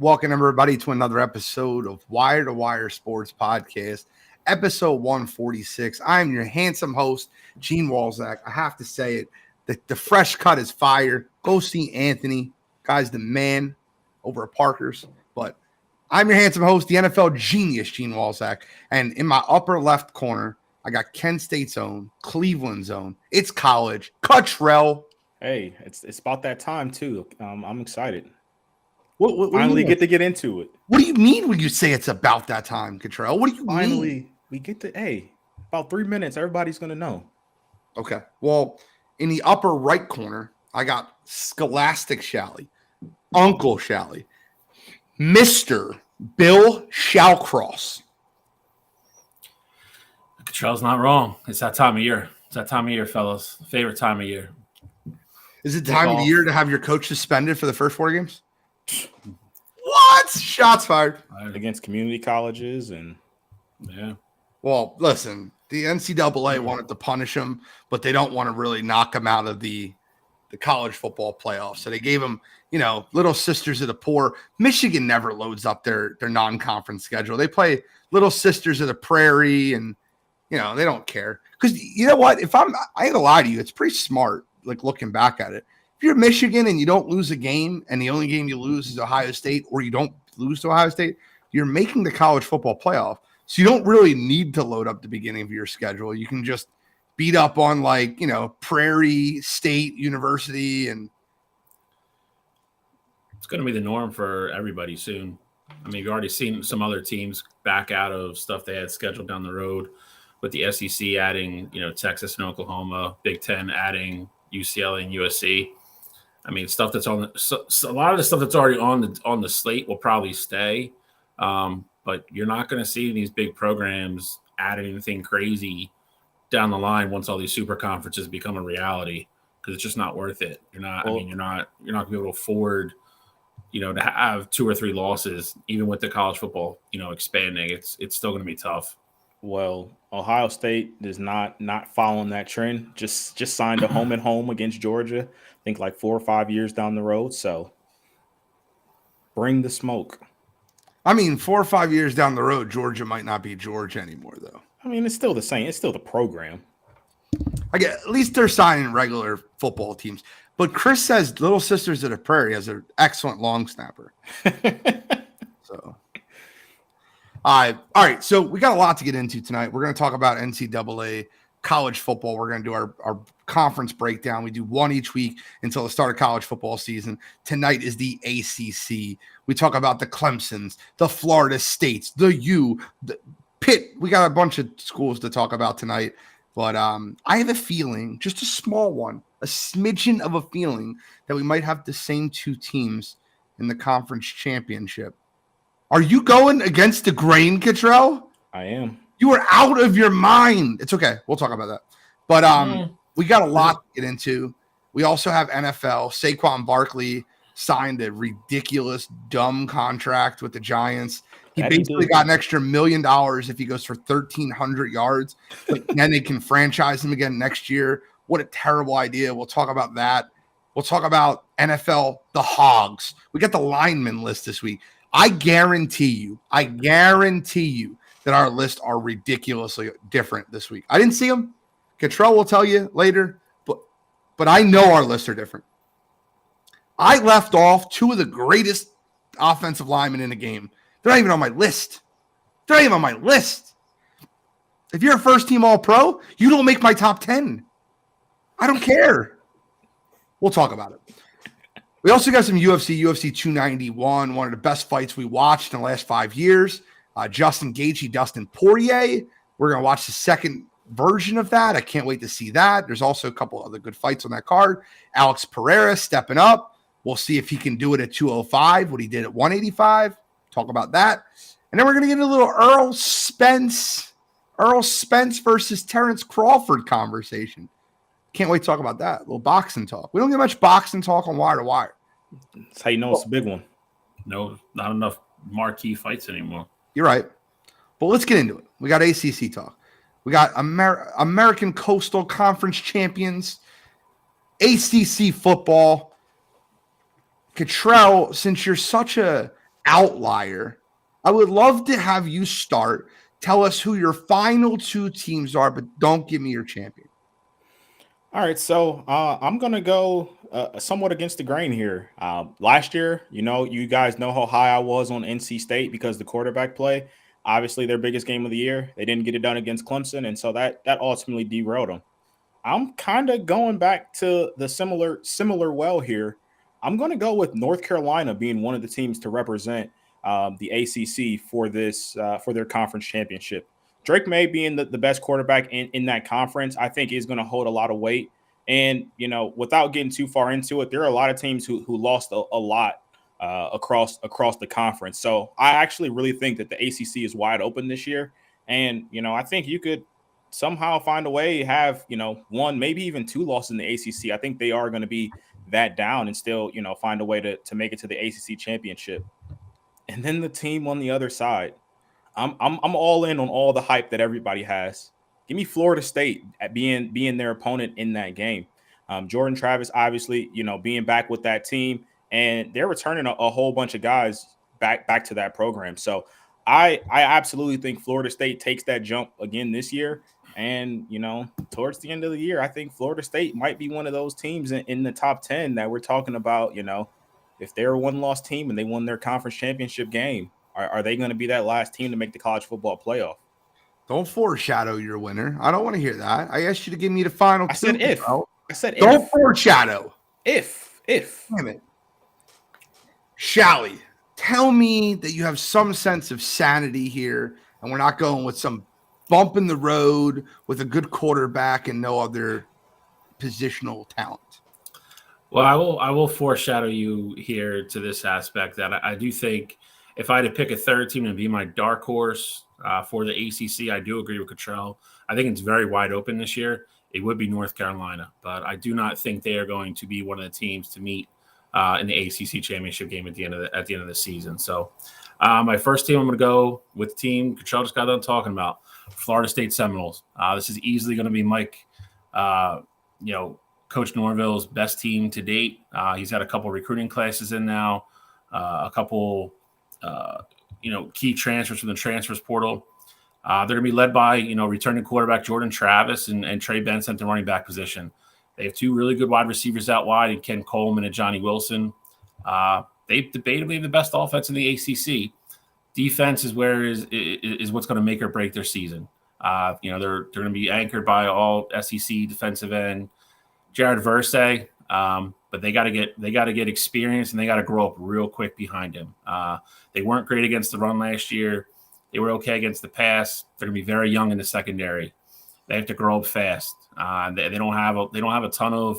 Welcome, everybody, to another episode of Wire to Wire Sports Podcast, episode 146. I'm your handsome host, Gene Walzak. I have to say it, the fresh cut is fire. Go see Anthony. Guy's the man over at Parker's. But I'm your handsome host, the NFL genius, Gene Walzak. And in my upper left corner, I got Kent State's own, Cleveland's own. It's college. Cottrell. Hey, it's about that time, too. I'm excited. What finally get to get into it. What do you mean when you say it's about that time, Cottrell? What do you mean? We get to, about 3 minutes, everybody's going to know. Okay. Well, in the upper right corner, I got Scholastic Shally, Uncle Shally, Mr. Bill Shallcross. Cottrell's not wrong. It's that time of year. It's that time of year, fellas. Favorite time of year. Is it time of the year to have your coach suspended for the first 4 games? What? Shots fired. Against community colleges and yeah. Well, listen, the NCAA wanted to punish him, but they don't want to really knock him out of the college football playoffs. So they gave him, Little Sisters of the Poor. Michigan never loads up their non-conference schedule. They play Little Sisters of the Prairie, and they don't care. Because you know what? I ain't gonna lie to you, it's pretty smart, like looking back at it. If you're Michigan and you don't lose a game, and the only game you lose is Ohio State, or you don't lose to Ohio State, you're making the college football playoff. So you don't really need to load up the beginning of your schedule. You can just beat up on Prairie State University, and it's going to be the norm for everybody soon. I mean, you've already seen some other teams back out of stuff they had scheduled down the road, with the SEC adding, Texas and Oklahoma, Big Ten adding UCLA and USC. I mean, stuff that's on a lot of the stuff that's already on the slate will probably stay, but you're not going to see these big programs add anything crazy down the line once all these super conferences become a reality, because it's just not worth it. You're not going to be able to afford, to have 2 or 3 losses, even with the college football, expanding. It's still going to be tough. Well, Ohio State is not following that trend. Just signed a home and home against Georgia, I think 4 or 5 years down the road. So bring the smoke. I mean, 4 or 5 years down the road, Georgia might not be Georgia anymore, though. I mean, it's still the same. It's still the program. At least they're signing regular football teams. But Chris says Little Sisters of the Prairie has an excellent long snapper. So, all right. So we got a lot to get into tonight. We're going to talk about NCAA college football. We're going to do our conference breakdown. We do one each week until the start of college football season. Tonight is the ACC. We talk about the Clemsons, the Florida States, the Pitt. We got a bunch of schools to talk about tonight. But I have a feeling, just a small one, a smidgen of a feeling, that we might have the same 2 teams in the conference championship. Are you going against the grain, Cottrell? I am. You are out of your mind. It's okay. We'll talk about that. But we got a lot to get into. We also have NFL. Saquon Barkley signed a ridiculous, dumb contract with the Giants. He basically got an extra $1 million if he goes for 1,300 yards. But then they can franchise him again next year. What a terrible idea. We'll talk about that. We'll talk about NFL, the HOGS. We got the lineman list this week. I guarantee you that our lists are ridiculously different this week. I didn't see them. Cottrell will tell you later, but I know our lists are different. I left off 2 of the greatest offensive linemen in the game. They're not even on my list. If you're a first-team All-Pro, you don't make my top 10. I don't care. We'll talk about it. We also got some UFC 291, one of the best fights we watched in the last 5 years. Justin Gaethje, Dustin Poirier. We're going to watch the second version of that. I can't wait to see that. There's also a couple other good fights on that card. Alex Pereira stepping up. We'll see if he can do it at 205, what he did at 185. Talk about that. And then we're going to get a little Earl Spence versus Terrence Crawford conversation. Can't wait to talk about that. A little boxing talk. We don't get much boxing talk on Wire to Wire. That's how you know it's a big one. No, not enough marquee fights anymore. You're right. But let's get into it. We got ACC talk. We got American Coastal Conference champions, ACC football. Cottrell, since you're such a outlier. I would love to have you start. Tell us who your final two teams are, but don't give me your champion. All right, so I'm gonna go somewhat against the grain here. Last year, you guys know how high I was on NC State because the quarterback play. Obviously, their biggest game of the year. They didn't get it done against Clemson, and so that ultimately derailed them. I'm kind of going back to the similar well here. I'm going to go with North Carolina being one of the teams to represent the ACC for this for their conference championship. Drake May being the best quarterback in that conference, I think is going to hold a lot of weight. And without getting too far into it, there are a lot of teams who lost a lot across the conference. So I actually really think that the ACC is wide open this year. And I think you could somehow find a way have one, maybe even two losses in the ACC. I think they are going to be that down and still find a way to make it to the ACC championship. And then the team on the other side, I'm all in on all the hype that everybody has. Give me Florida State at being their opponent in that game. Jordan Travis, obviously, being back with that team, and they're returning a whole bunch of guys back to that program. So I absolutely think Florida State takes that jump again this year. And, towards the end of the year, I think Florida State might be one of those teams in the top 10 that we're talking about. If they're a one-loss team and they won their conference championship game, are they going to be that last team to make the college football playoff? Don't foreshadow your winner. I don't want to hear that. I asked you to give me the final two. Said if. Bro. I said don't if. Foreshadow. If. Damn it. Shally, tell me that you have some sense of sanity here, and we're not going with some bump in the road with a good quarterback and no other positional talent. Well, I will foreshadow you here to this aspect that I do think if I had to pick a third team to be my dark horse for the ACC, I do agree with Cottrell. I think it's very wide open this year. It would be North Carolina, but I do not think they are going to be one of the teams to meet in the ACC championship game at the end of the season. So my first team, I'm going to go with the team Cottrell just got done talking about, Florida State Seminoles. This is easily going to be Mike, Coach Norville's best team to date. He's had a couple recruiting classes in now, a couple key transfers from the transfers portal. They're going to be led by, returning quarterback Jordan Travis and Trey Benson at the running back position. They have two really good wide receivers out wide, and Ken Coleman and Johnny Wilson. They debatably have the best offense in the ACC. Defense is what's going to make or break their season. They're going to be anchored by all SEC defensive end Jared Versay. But they got to get experience, and they got to grow up real quick behind him. They weren't great against the run last year. They were okay against the pass. They're going to be very young in the secondary. They have to grow up fast. They don't have a ton of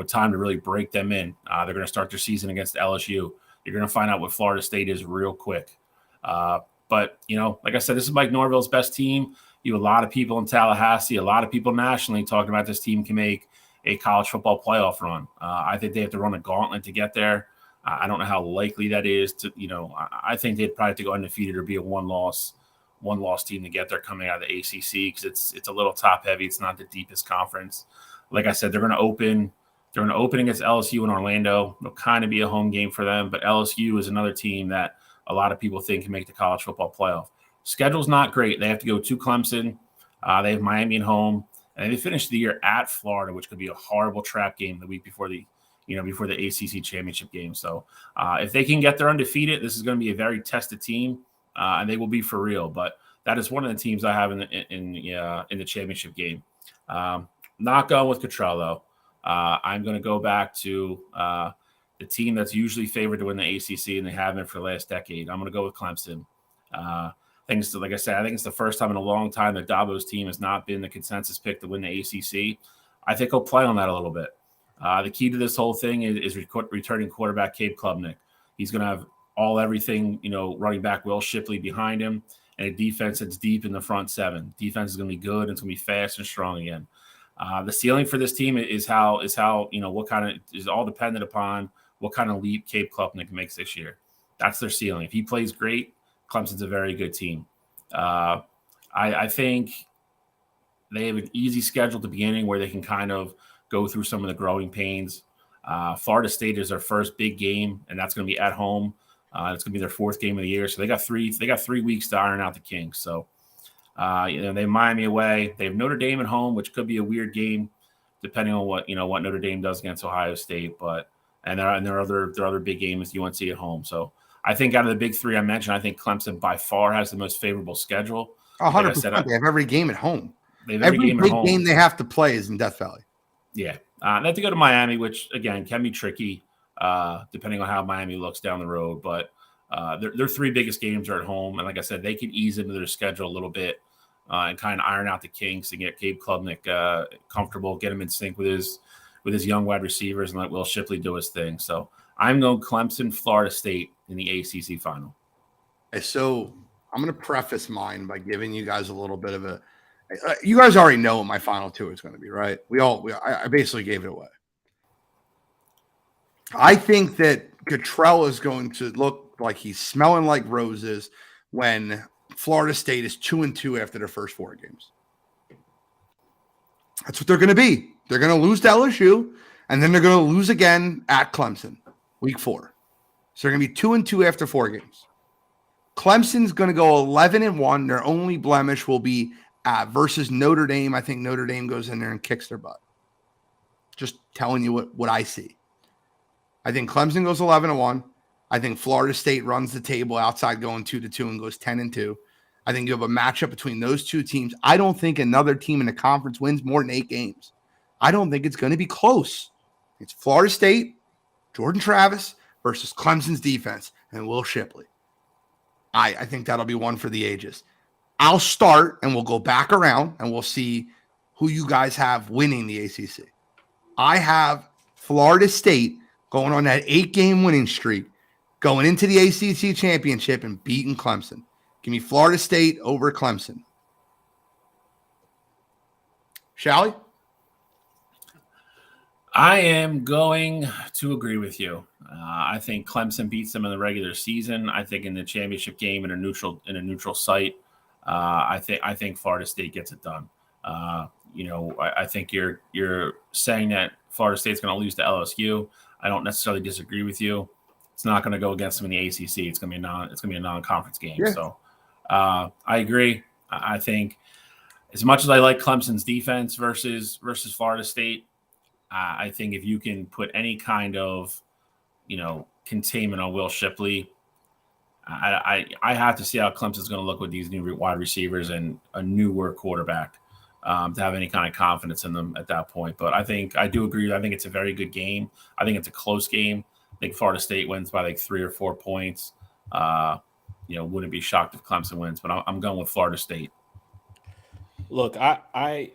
time to really break them in. They're going to start their season against LSU. You're going to find out what Florida State is real quick. But like I said, this is Mike Norville's best team. You have a lot of people in Tallahassee, a lot of people nationally talking about this team can make a college football playoff run. I think they have to run a gauntlet to get there. I don't know how likely that is to, I think they'd probably have to go undefeated or be a one-loss team to get there coming out of the ACC because it's a little top heavy. It's not the deepest conference. Like I said, they're going to open against LSU in Orlando. It'll kind of be a home game for them, but LSU is another team that a lot of people think can make the college football playoff. Schedule's not great. They have to go to Clemson. They have Miami at home. And they finished the year at Florida, which could be a horrible trap game the week before the ACC championship game. So if they can get there undefeated, this is going to be a very tested team, and they will be for real. But that is one of the teams I have in the championship game. Not going with Cottrell though. I'm going to go back to the team that's usually favored to win the ACC, and they have been for the last decade. I'm going to go with Clemson. Like I said, I think it's the first time in a long time that Dabo's team has not been the consensus pick to win the ACC. I think he'll play on that a little bit. The key to this whole thing is returning quarterback Cade Klubnik. He's going to have everything, running back Will Shipley behind him, and a defense that's deep in the front seven. Defense is going to be good, and it's going to be fast and strong again. The ceiling for this team is how what kind of is all dependent upon what kind of leap Cade Klubnik makes this year. That's their ceiling. If he plays great, Clemson's a very good team. I think they have an easy schedule at the beginning where they can kind of go through some of the growing pains. Florida State is their first big game, and that's going to be at home It's going to be their 4th game of the year, so they got 3 weeks to iron out the kinks. So, they have Miami away. They have Notre Dame at home, which could be a weird game, depending on what Notre Dame does against Ohio State. But their other big game is UNC at home. So I think out of the big 3 I mentioned, I think Clemson by far has the most favorable schedule. 100%. They have every game at home. They have every game big at home. game they have to play is in Death Valley. Yeah, they have to go to Miami, which again can be tricky, depending on how Miami looks down the road. But their 3 biggest games are at home, and like I said, they can ease into their schedule a little bit and kind of iron out the kinks and get Gabe Klubnik comfortable, get him in sync with his young wide receivers, and let Will Shipley do his thing. So I'm going Clemson, Florida State in the ACC final. So I'm going to preface mine by giving you guys a little bit of a. You guys already know what my final 2 is going to be, right? I basically gave it away. I think that Cottrell is going to look like he's smelling like roses when Florida State is 2-2 after their first 4 games. That's what they're going to be. They're going to lose to LSU, and then they're going to lose again at Clemson, week 4. So they're going to be 2-2 after 4 games. Clemson's going to go 11-1. Their only blemish will be versus Notre Dame. I think Notre Dame goes in there and kicks their butt. Just telling you what I see. I think Clemson goes 11-1. I think Florida State runs the table outside going 2-2 and goes 10-2. I think you have a matchup between those 2 teams. I don't think another team in the conference wins more than 8 games. I don't think it's going to be close. It's Florida State, Jordan Travis versus Clemson's defense and Will Shipley. I think that'll be one for the ages. I'll start and we'll go back around and we'll see who you guys have winning the ACC. I have Florida State going on that 8-game winning streak, going into the ACC championship and beating Clemson. Give me Florida State over Clemson. Shall we? I am going to agree with you. I think Clemson beats them in the regular season. I think in the championship game in a neutral site, I think Florida State gets it done. I think you're saying that Florida State's going to lose to LSU. I don't necessarily disagree with you. It's not going to go against them in the ACC. It's going to be a non-conference game. Yeah. So I agree. I think as much as I like Clemson's defense versus Florida State, I think if you can put any kind of, containment on Will Shipley, I have to see how Clemson's going to look with these new wide receivers and a newer quarterback to have any kind of confidence in them at that point. But I do agree. I think it's a very good game. I think it's a close game. I think Florida State wins by like 3 or 4 points. Wouldn't be shocked if Clemson wins, but I'm going with Florida State. Look, I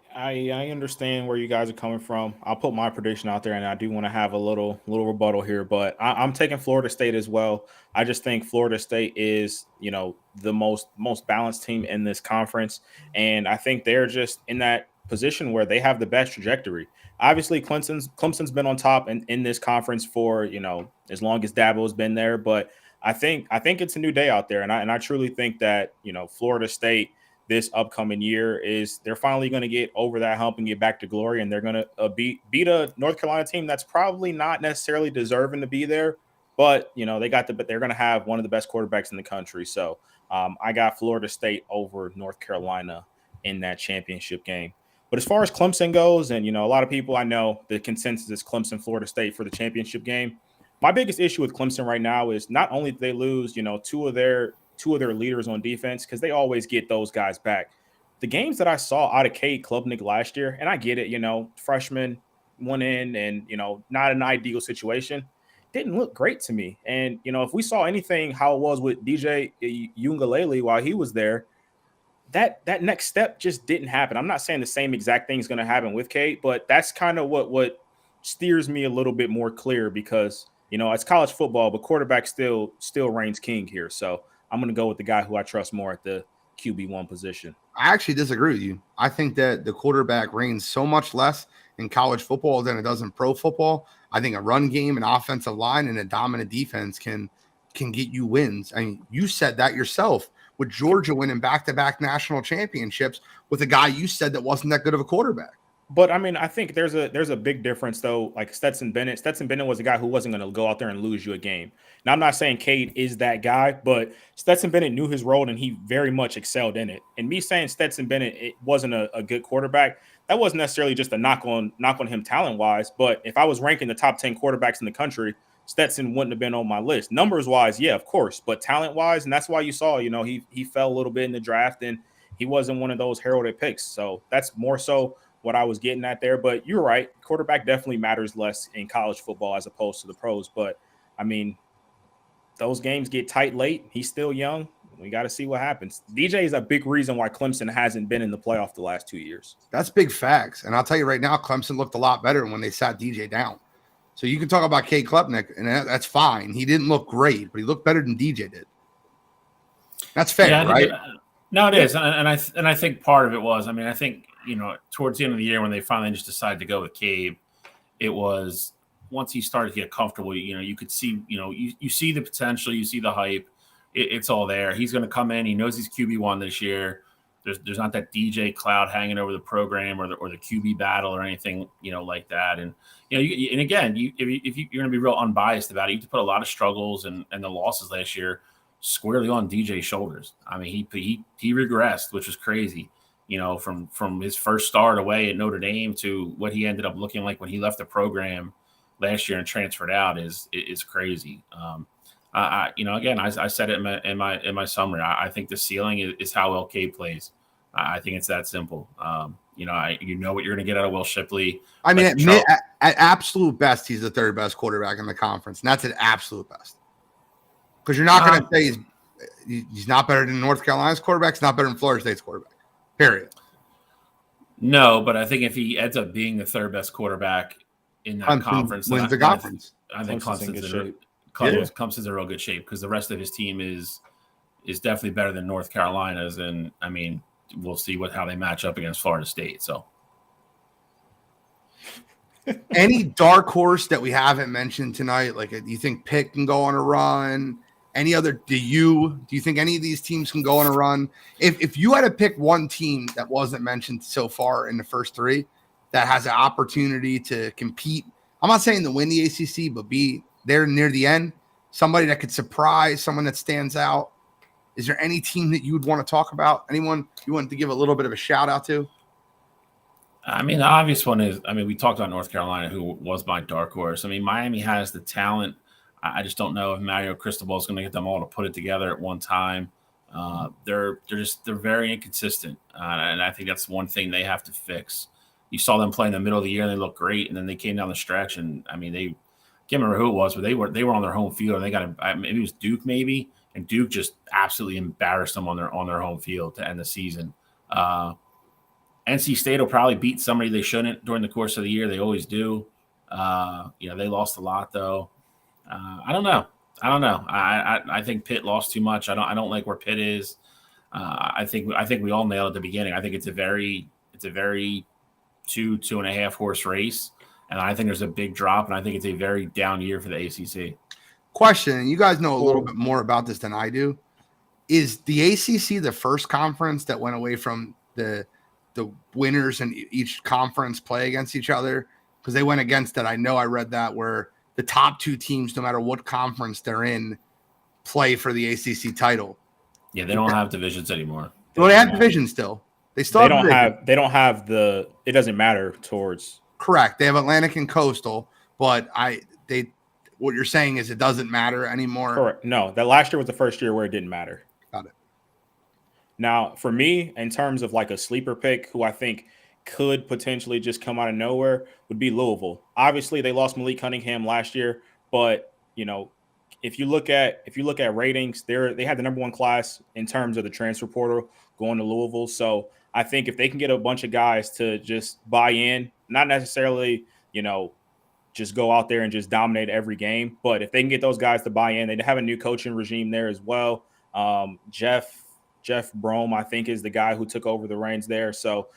understand where you guys are coming from. I'll put my prediction out there, and I do want to have a little rebuttal here, but I'm taking Florida State as well. I just think Florida State is, the most balanced team in this conference, and I think they're just in that position where they have the best trajectory. Obviously, Clemson's been on top in this conference for as long as Dabo's been there, but I think it's a new day out there, and I truly think that Florida State this upcoming year they're finally going to get over that hump and get back to glory, and they're going to beat a North Carolina team that's probably not necessarily deserving to be there, but they're going to have one of the best quarterbacks in the country. So I got Florida State over North Carolina in that championship game. But as far as Clemson goes, and a lot of people, I know the consensus is Clemson, Florida State for the championship game. My biggest issue with Clemson right now is not only did they lose, two of their leaders on defense, because they always get those guys back. The games that I saw out of Cade Klubnik last year, and I get it, freshman went in and, not an ideal situation, didn't look great to me. And, if we saw anything how it was with DJ Uiagalelei while he was there, that next step just didn't happen. I'm not saying the same exact thing is going to happen with Cade, but that's kind of what steers me a little bit more clear, because, it's college football, but quarterback still reigns king here. So I'm going to go with the guy who I trust more at the QB1 position. I actually disagree with you. I think that the quarterback reigns so much less in college football than it does in pro football. I think a run game, an offensive line, and a dominant defense can get you wins. I mean, you said that yourself with Georgia winning back-to-back national championships with a guy you said that wasn't that good of a quarterback. But I mean, I think there's a big difference though. Like Stetson Bennett. Stetson Bennett was a guy who wasn't going to go out there and lose you a game. Now I'm not saying Cade is that guy, but Stetson Bennett knew his role and he very much excelled in it. And me saying Stetson Bennett it wasn't a good quarterback, that wasn't necessarily just a knock on him talent wise. But if I was ranking the top 10 quarterbacks in the country, Stetson wouldn't have been on my list. Numbers wise, yeah, of course, but talent wise, and that's why you saw, he fell a little bit in the draft and he wasn't one of those heralded picks. So that's more so what I was getting at there. But you're right. Quarterback definitely matters less in college football as opposed to the pros. But, I mean, those games get tight late. He's still young. We got to see what happens. DJ is a big reason why Clemson hasn't been in the playoff the last 2 years. That's big facts. And I'll tell you right now, Clemson looked a lot better when they sat DJ down. So you can talk about Cade Klubnik, and that's fine. He didn't look great, but he looked better than DJ did. That's fair, right? No, it is. And I think part of it was, I think, towards the end of the year when they finally just decided to go with Cade, it was once he started to get comfortable, you could see, you see the potential, you see the hype. It's all there. He's going to come in. He knows he's QB1 this year. There's not that DJ cloud hanging over the program or the QB battle or anything, like that. And, and again, if you're going to be real unbiased about it, you have to put a lot of struggles and the losses last year squarely on DJ's shoulders. I mean, he regressed, which was crazy. From his first start away at Notre Dame to what he ended up looking like when he left the program last year and transferred out is crazy. Again, I said it in my summary. I think the ceiling is how well Cade plays. I think it's that simple. What you're going to get out of Will Shipley. I mean, at absolute best, he's the third best quarterback in the conference, and that's at absolute best. Because you're not going to say he's not better than North Carolina's quarterback. He's not better than Florida State's quarterback. Period. No, but I think if he ends up being the third best quarterback in that conference, wins the conference. I think Clemson's in real good shape because the rest of his team is definitely better than North Carolina's, and I mean, we'll see how they match up against Florida State. So, any dark horse that we haven't mentioned tonight? Like, do you think Pitt can go on a run? Any other? Do you think any of these teams can go on a run? If you had to pick one team that wasn't mentioned so far in the first three that has an opportunity to compete, I'm not saying to win the ACC, but be there near the end, somebody that could surprise, someone that stands out. Is there any team that you would want to talk about? Anyone you want to give a little bit of a shout out to? I mean, the obvious one is, we talked about North Carolina, who was my dark horse. Miami has the talent. I just don't know if Mario Cristobal is going to get them all to put it together at one time. They're very inconsistent, and I think that's one thing they have to fix. You saw them play in the middle of the year, and they looked great, and then they came down the stretch, and they can't remember who it was, but they were on their home field, and they got maybe it was Duke, and Duke just absolutely embarrassed them on their home field to end the season. NC State will probably beat somebody they shouldn't during the course of the year. They always do. They lost a lot though. I don't know. I think Pitt lost too much. I don't like where Pitt is. I think we all nailed at the beginning. I think it's a very 2.5 horse race, and I think there's a big drop, and I think it's a very down year for the ACC. Question, and you guys know a little bit more about this than I do. Is the ACC the first conference that went away from the winners in each conference play against each other? Because they went against it. I know I read that where the top two teams, no matter what conference they're in, play for the ACC title. Yeah, they don't have divisions anymore. Well, they have divisions still. They don't have the. It doesn't matter towards. Correct. They have Atlantic and Coastal, but what you're saying is it doesn't matter anymore. Correct. No, that last year was the first year where it didn't matter. Got it. Now, for me, in terms of like a sleeper pick, who I think could potentially just come out of nowhere, would be Louisville. Obviously, they lost Malik Cunningham last year, but if you look at ratings, they had the number one class in terms of the transfer portal going to Louisville. So I think if they can get a bunch of guys to just buy in, not necessarily just go out there and just dominate every game, but if they can get those guys to buy in, they have a new coaching regime there as well. Jeff Brome, I think, is the guy who took over the reins there. So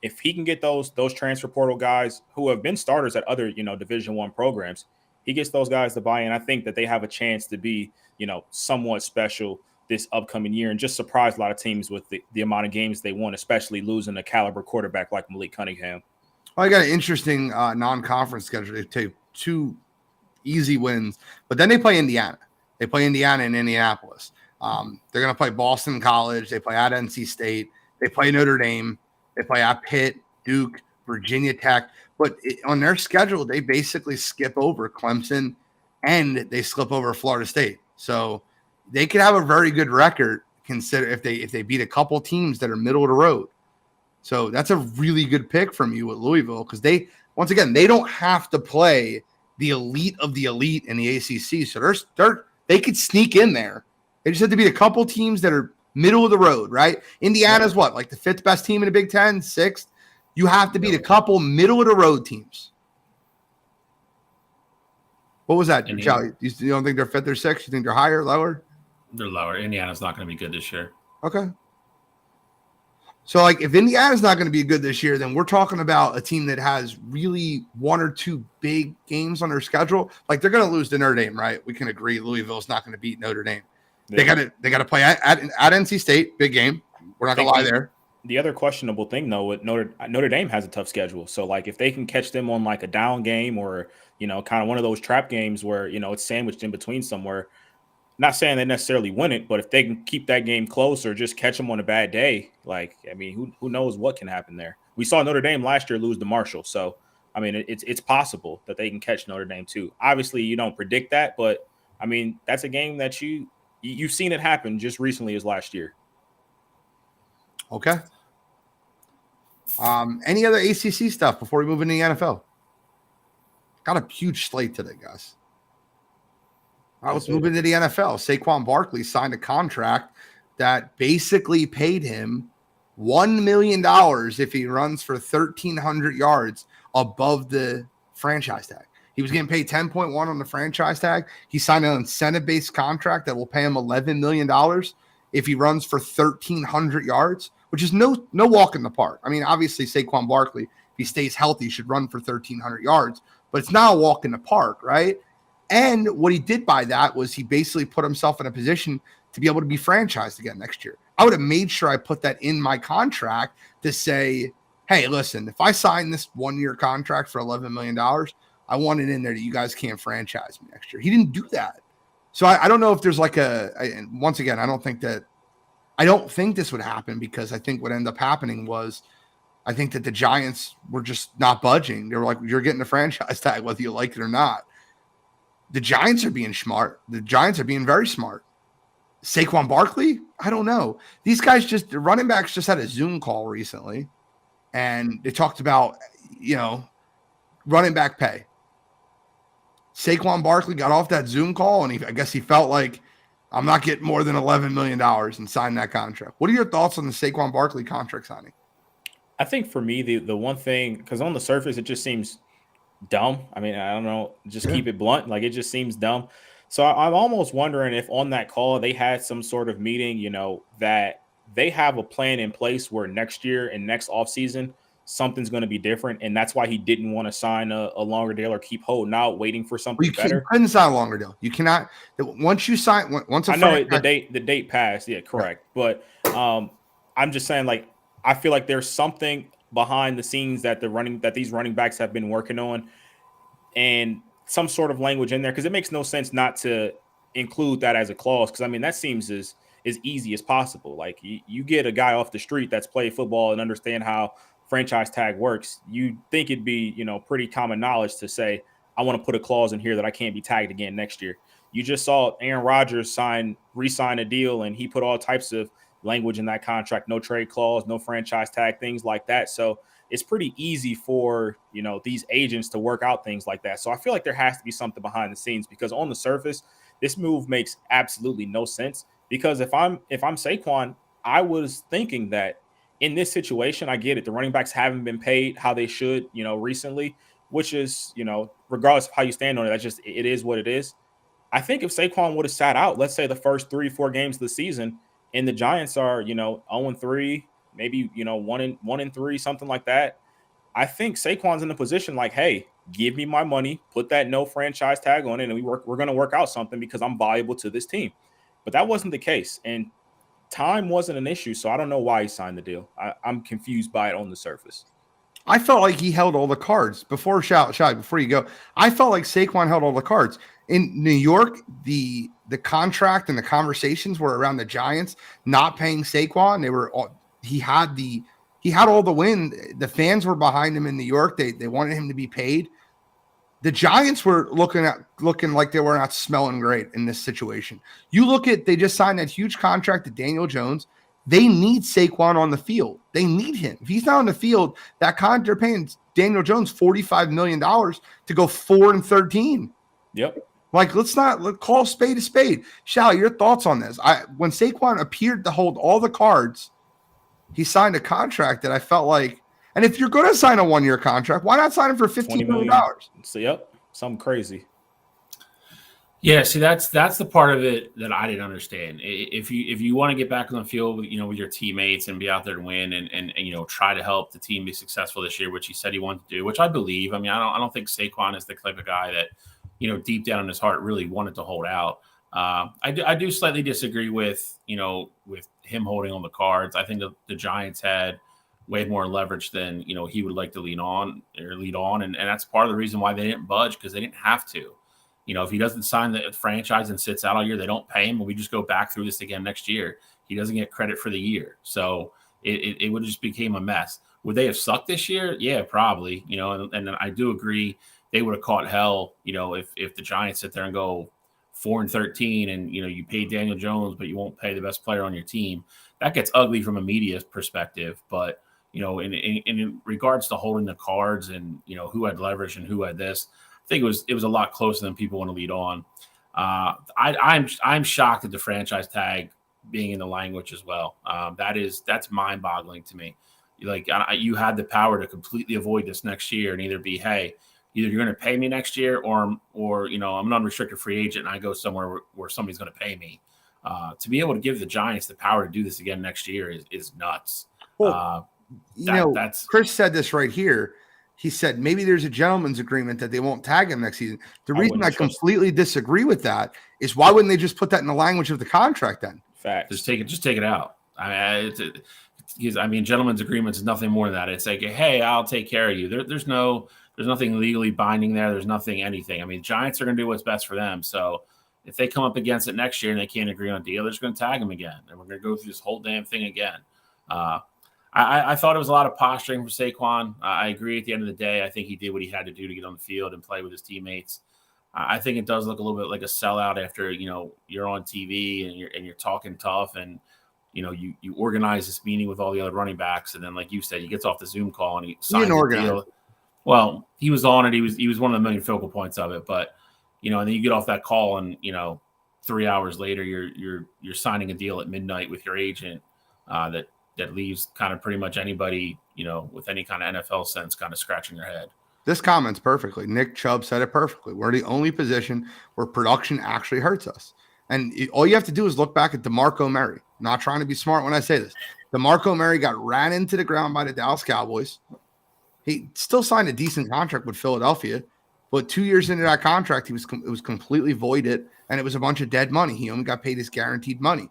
if he can get those transfer portal guys who have been starters at other, Division I programs, he gets those guys to buy in. I think that they have a chance to be, somewhat special this upcoming year and just surprise a lot of teams with the amount of games they won, especially losing a caliber quarterback like Malik Cunningham. Well, I got an interesting non-conference schedule. They take 2 easy wins, but then they play Indiana. They play Indiana in Indianapolis. They're going to play Boston College. They play at NC State. They play Notre Dame. They play at Pitt, Duke, Virginia Tech. But on their schedule, they basically skip over Clemson and they slip over Florida State. So they could have a very good record consider if they beat a couple teams that are middle of the road. So that's a really good pick from you at Louisville because they don't have to play the elite of the elite in the ACC. So they could sneak in there. They just have to beat a couple teams that are middle of the road, right? Indiana's what, like the 5th best team in the Big Ten, 6th? You have to beat a couple middle of the road teams. What was that, Charlie? You don't think they're 5th or 6th? You think they're higher, lower? They're lower. Indiana's not going to be good this year. Okay. So, like, if Indiana's not going to be good this year, then we're talking about a team that has really 1 or 2 big games on their schedule. Like, they're going to lose to Notre Dame, right? We can agree Louisville's not going to beat Notre Dame. Yeah. They got to play at NC State, big game. We're not going to lie there. The other questionable thing, though, with Notre Dame has a tough schedule. So, like, if they can catch them on, like, a down game or, kind of one of those trap games where, it's sandwiched in between somewhere, not saying they necessarily win it, but if they can keep that game close or just catch them on a bad day, like, I mean, who knows what can happen there? We saw Notre Dame last year lose to Marshall. So, I mean, it's possible that they can catch Notre Dame too. Obviously, you don't predict that, but, I mean, that's a game that you've seen it happen just recently as last year. Okay. Any other ACC stuff before we move into the NFL? Got a huge slate today, guys. All right, let's move into the NFL. Saquon Barkley signed a contract that basically paid him $1 million if he runs for 1,300 yards above the franchise tag. He was getting paid 10.1 on the franchise tag. He signed an incentive-based contract that will pay him $11 million if he runs for 1,300 yards, which is no walk in the park. I mean, obviously, Saquon Barkley, if he stays healthy, should run for 1,300 yards, but it's not a walk in the park, right? And what he did by that was he basically put himself in a position to be able to be franchised again next year. I would have made sure I put that in my contract to say, hey, listen, if I sign this 1-year contract for $11 million, I want it in there that you guys can't franchise me next year. He didn't do that. So I don't know if there's like and once again, I don't think this would happen because I think what ended up happening was I think that the Giants were just not budging. They were like, you're getting a franchise tag whether you like it or not. The Giants are being smart. The Giants are being very smart. Saquon Barkley? I don't know. These guys the running backs just had a Zoom call recently, and they talked about, running back pay. Saquon Barkley got off that Zoom call, and I guess he felt like, I'm not getting more than $11 million and signed that contract. What are your thoughts on the Saquon Barkley contract signing? I think for me, the one thing, because on the surface, it just seems dumb. I mean, I don't know, just keep it blunt. Like, it just seems dumb. So I'm almost wondering if on that call they had some sort of meeting, that they have a plan in place where next year and next offseason, something's going to be different. And that's why he didn't want to sign a longer deal or keep holding out, waiting for something better. You couldn't sign a longer deal. You cannot. Once you sign, I know the date passed. Yeah, correct. Right. But I'm just saying, like, I feel like there's something behind the scenes that these running backs have been working on, and some sort of language in there, because it makes no sense not to include that as a clause. Because I mean, that seems as easy as possible. Like, you get a guy off the street that's played football and understand how franchise tag works. You think it'd be pretty common knowledge to say, I want to put a clause in here that I can't be tagged again next year. You just saw Aaron Rodgers re-sign a deal, and he put all types of language in that contract, no trade clause, no franchise tag, things like that. So it's pretty easy for, these agents to work out things like that. So I feel like there has to be something behind the scenes, because on the surface, this move makes absolutely no sense. Because if I'm Saquon, I was thinking that in this situation, I get it. The running backs haven't been paid how they should, recently, which is, regardless of how you stand on it, it is what it is. I think if Saquon would have sat out, let's say the first 3-4 games of the season, and the Giants are, 0-3, maybe, 1-3, something like that, I think Saquon's in a position like, hey, give me my money, put that no franchise tag on it, and we're going to work out something because I'm valuable to this team. But that wasn't the case, and time wasn't an issue, so I don't know why he signed the deal. I'm confused by it on the surface. I felt like he held all the cards before before you go. I felt like Saquon held all the cards in New York. The contract and the conversations were around the Giants not paying Saquon. He had all the win. The fans were behind him in New York. They wanted him to be paid. The Giants were looking like they were not smelling great in this situation. You look at, they just signed that huge contract to Daniel Jones. They need Saquon on the field. They need him. If he's not on the field, they're paying Daniel Jones $45 million to go 4-13. Yep. Like, let's call a spade a spade. Shall, your thoughts on this? When Saquon appeared to hold all the cards, he signed a contract that I felt like, and if you're going to sign a 1-year contract, why not sign him for $15 million? So, yep, something crazy. Yeah, see, that's the part of it that I didn't understand. If you want to get back on the field, with your teammates and be out there to win and try to help the team be successful this year, which he said he wanted to do, which I believe. I mean, I don't think Saquon is the type of guy that deep down in his heart really wanted to hold out. I do slightly disagree with him holding on the cards. I think the Giants had way more leverage than he would like to lead on, and that's part of the reason why they didn't budge, because they didn't have to. If he doesn't sign the franchise and sits out all year, they don't pay him, and we just go back through this again next year. He doesn't get credit for the year. So it would just became a mess. Would they have sucked this year? Yeah, probably. And I do agree they would have caught hell, if the Giants sit there and go 4-13 and, you pay Daniel Jones, but you won't pay the best player on your team. That gets ugly from a media perspective. But, in regards to holding the cards and, who had leverage and who had this, I think it was a lot closer than people want to lead on. I'm shocked at the franchise tag being in the language as well. That's mind-boggling to me. Like, you had the power to completely avoid this next year and either be, hey, either you're going to pay me next year or I'm an unrestricted free agent and I go somewhere where somebody's going to pay me. To be able to give the Giants the power to do this again next year is nuts. Well, Chris said this right here. He said maybe there's a gentleman's agreement that they won't tag him next season. The reason I completely disagree with that is, why wouldn't they just put that in the language of the contract then? Facts. Just take it out. Gentleman's agreement is nothing more than that. It's like, hey, I'll take care of you. There's nothing legally binding there. There's nothing, anything. I mean, Giants are going to do what's best for them. So if they come up against it next year and they can't agree on a deal, they're just going to tag them again. And we're going to go through this whole damn thing again. I thought it was a lot of posturing from Saquon. I agree at the end of the day. I think he did what he had to do to get on the field and play with his teammates. I think it does look a little bit like a sellout after, you're on TV and you're talking tough and, you organize this meeting with all the other running backs. And then, like you said, he gets off the Zoom call and he signs the deal. Well, he was on it. He was one of the main focal points of it. But, and then you get off that call and, 3 hours later, you're signing a deal at midnight with your agent that leaves kind of pretty much anybody, with any kind of NFL sense kind of scratching their head. This comments perfectly. Nick Chubb said it perfectly. We're the only position where production actually hurts us. And all you have to do is look back at DeMarco Murray. I'm not trying to be smart when I say this. DeMarco Murray got ran into the ground by the Dallas Cowboys. He still signed a decent contract with Philadelphia, but 2 years into that contract, it was completely voided, and it was a bunch of dead money. He only got paid his guaranteed money.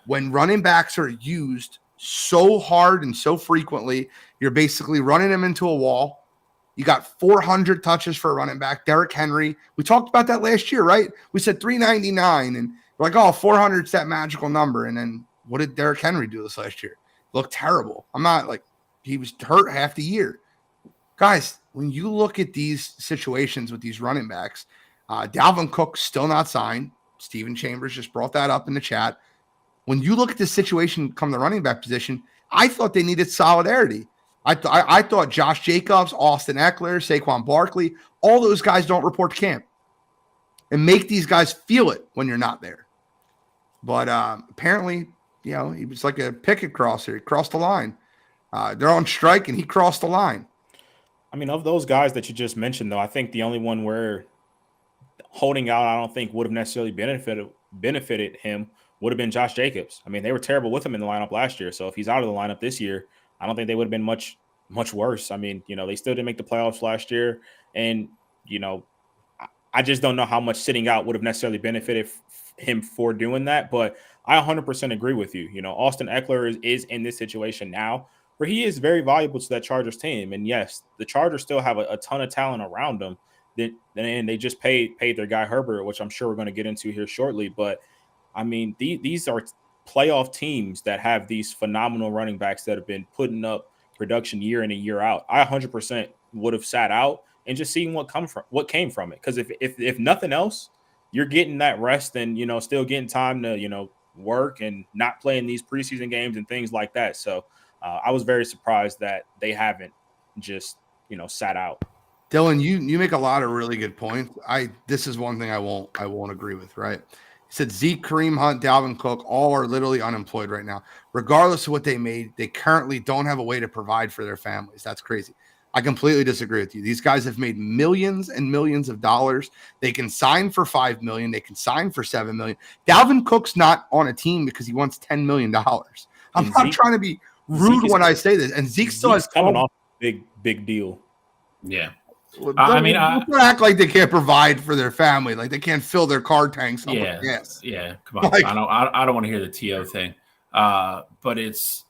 When running backs are used so hard and so frequently, you're basically running them into a wall. You got 400 touches for a running back. Derrick Henry, we talked about that last year, right? We said 399, and we're like, 400 is that magical number. And then what did Derrick Henry do this last year? Looked terrible. I'm not like, he was hurt half the year. Guys, when you look at these situations with these running backs, Dalvin Cook still not signed. Steven Chambers just brought that up in the chat. When you look at this situation come the running back position, I thought they needed solidarity. I thought Josh Jacobs, Austin Eckler, Saquon Barkley, all those guys don't report to camp and make these guys feel it when you're not there. But apparently, he was like a picket crosser. He crossed the line. They're on strike, and he crossed the line. I mean, of those guys that you just mentioned, though, I think the only one where holding out, I don't think would have necessarily benefited him would have been Josh Jacobs. I mean, they were terrible with him in the lineup last year. So if he's out of the lineup this year, I don't think they would have been much worse. I mean, they still didn't make the playoffs last year. And, I just don't know how much sitting out would have necessarily benefited him for doing that. But I 100% agree with you. Austin Eckler is in this situation now. where he is very valuable to that Chargers team. And yes, the Chargers still have a ton of talent around them. And they just paid their guy Herbert, which I'm sure we're going to get into here shortly. But I mean, these are playoff teams that have these phenomenal running backs that have been putting up production year in and year out. I 100% would have sat out and just seen what came from it. Because if nothing else, you're getting that rest and still getting time to work and not playing these preseason games and things like that. So I was very surprised that they haven't just sat out. Dylan, you make a lot of really good points. This is one thing I won't agree with, right? He said Zeke, Kareem Hunt, Dalvin Cook, all are literally unemployed right now. Regardless of what they made, they currently don't have a way to provide for their families. That's crazy. I completely disagree with you. These guys have made millions and millions of dollars. They can sign for $5 million. They can sign for $7 million. Dalvin Cook's not on a team because he wants $10 million. I'm not trying to be rude when I say this. And Zeke still has coming off a big deal. Yeah. Don't act like they can't provide for their family, like they can't fill their car tanks. Yeah, come on. Like, I don't want to hear the TO thing, but it's.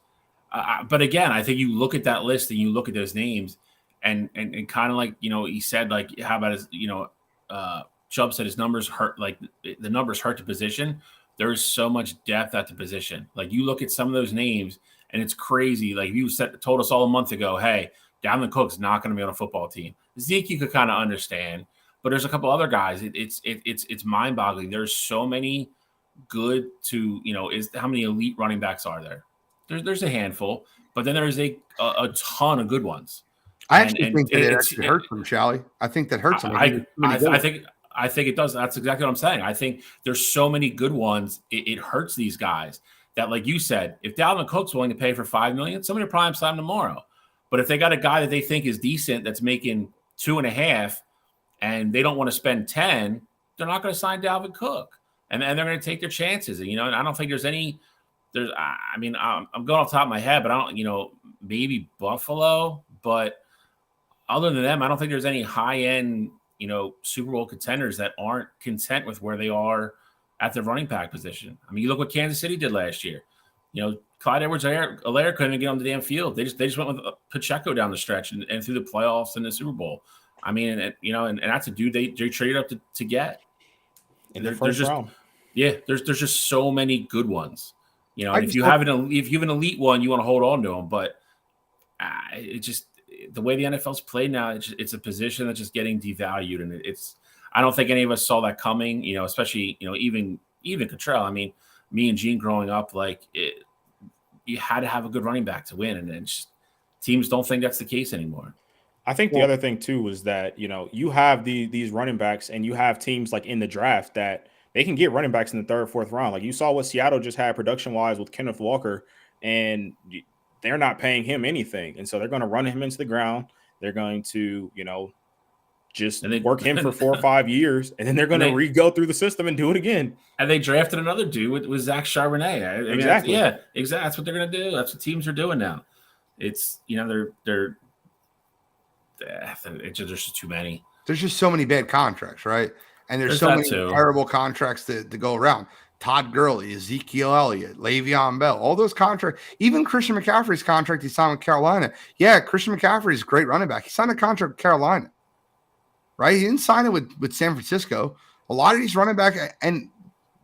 But again, I think you look at that list and you look at those names, and kind of like he said, like how about his Chubb said his numbers hurt, like the numbers hurt the position. There's so much depth at the position. Like you look at some of those names, and it's crazy. Like you told us all a month ago, hey, Dalvin Cook's not going to be on a football team. Zeke, you could kind of understand, but there's a couple other guys. It's mind-boggling. There's so many good how many elite running backs are there? There's a handful, but then there's a ton of good ones. I actually think that it actually hurts them, Shally. I think that hurts them. I think it does. That's exactly what I'm saying. I think there's so many good ones. It hurts these guys that, like you said, if Dalvin Cook's willing to pay for $5 million, somebody will probably sign him tomorrow. But if they got a guy that they think is decent, that's making 2.5, and they don't want to spend 10, they're not going to sign Dalvin Cook, and they're going to take their chances. And and I don't think there's any. I mean, I'm going off the top of my head, but I don't. Maybe Buffalo, but other than them, I don't think there's any high end Super Bowl contenders that aren't content with where they are at the running back position. I mean, you look what Kansas City did last year. Clyde Edwards-Helaire couldn't even get on the damn field. They just went with Pacheco down the stretch and through the playoffs and the Super Bowl. I mean, and that's a dude they traded up to get in the first round. Yeah, there's just so many good ones. And if you have an elite one, you want to hold on to them. But it just the way the NFL's played now, it's a position that's just getting devalued, and I don't think any of us saw that coming. Especially even Cottrell. I mean, me and Gene growing up, you had to have a good running back to win, and teams don't think that's the case anymore. I think the other thing too is that you have these running backs, and you have teams like in the draft that they can get running backs in the third, fourth round. Like you saw what Seattle just had production wise with Kenneth Walker, and they're not paying him anything, and so they're going to run him into the ground. They're going to just work him for 4 or 5 years, and then they're going to go through the system and do it again. And they drafted another dude with Zach Charbonnet. Exactly. Exactly. That's what they're going to do. That's what teams are doing now. It's there's just too many. There's just so many bad contracts, right? And there's so many terrible contracts to go around. Todd Gurley, Ezekiel Elliott, Le'Veon Bell, all those contracts. Even Christian McCaffrey's contract he signed with Carolina. Yeah, Christian McCaffrey is a great running back. He signed a contract with Carolina. Right? He didn't sign it with San Francisco. A lot of these running back, and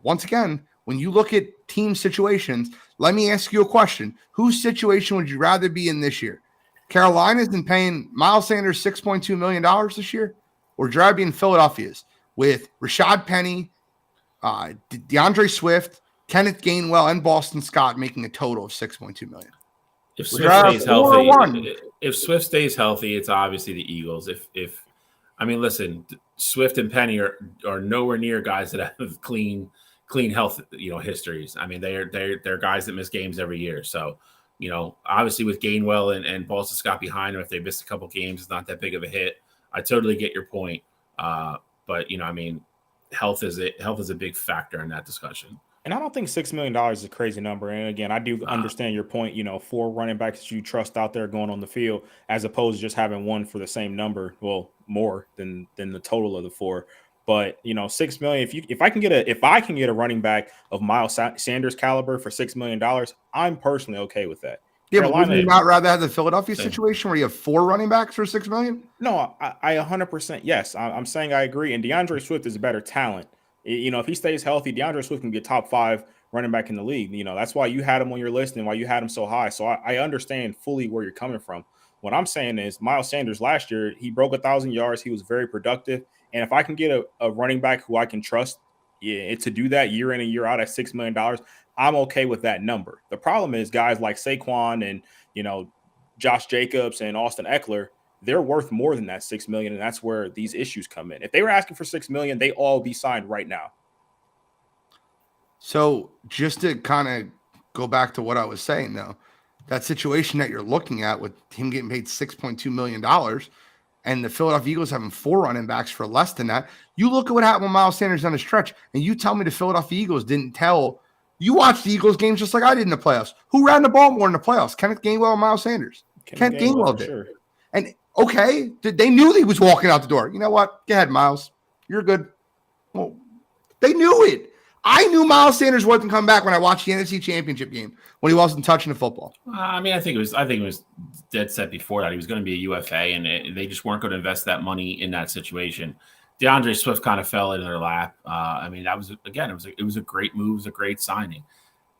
once again, when you look at team situations, let me ask you a question. Whose situation would you rather be in this year? Carolina's been paying Miles Sanders $6.2 million this year, or would you rather be in Philadelphia's with Rashad Penny, DeAndre Swift, Kenneth Gainwell, and Boston Scott making a total of $6.2 million? If Swift stays healthy, it's obviously the Eagles. Listen, Swift and Penny are nowhere near guys that have clean health, histories. I mean, they're guys that miss games every year. So, obviously with Gainwell and Boston Scott behind them, if they miss a couple games, it's not that big of a hit. I totally get your point. But health is a big factor in that discussion. And I don't think $6 million is a crazy number. And again, I do understand your point, 4 running backs that you trust out there going on the field, as opposed to just having one for the same number. Well, more than the total of the 4. But $6 million. If I can get a running back of Miles Sanders caliber for $6 million, I'm personally okay with that. Yeah, but wouldn't you not rather have the Philadelphia Same. situation where you have 4 running backs for $6 million? No, I 100% yes. I'm saying I agree. And DeAndre Swift is a better talent. If he stays healthy, DeAndre Swift can be a top 5 running back in the league. That's why you had him on your list and why you had him so high. So I understand fully where you're coming from. What I'm saying is Miles Sanders last year, he broke 1,000 yards. He was very productive. And if I can get a running back who I can trust to do that year in and year out at $6 million, I'm okay with that number. The problem is guys like Saquon and, Josh Jacobs and Austin Eckler, they're worth more than that $6 million. And that's where these issues come in. If they were asking for $6 million, they all be signed right now. So just to kind of go back to what I was saying, though, that situation that you're looking at with him getting paid $6.2 million and the Philadelphia Eagles having 4 running backs for less than that, you look at what happened with Miles Sanders on the stretch, and you tell me the Philadelphia Eagles didn't tell. You watched the Eagles games just like I did in the playoffs. Who ran the ball more in the playoffs? Kenneth Gainwell and Miles Sanders. Kenneth Gainwell did. Sure. And okay, they knew he was walking out the door. You know what? Go ahead, Miles. You're good. Well, they knew it. I knew Miles Sanders wasn't coming back when I watched the NFC Championship game when he wasn't touching the football. I think it was dead set before that he was going to be a UFA, and they just weren't going to invest that money in that situation. DeAndre Swift kind of fell into their lap. That was it was a great move, it was a great signing.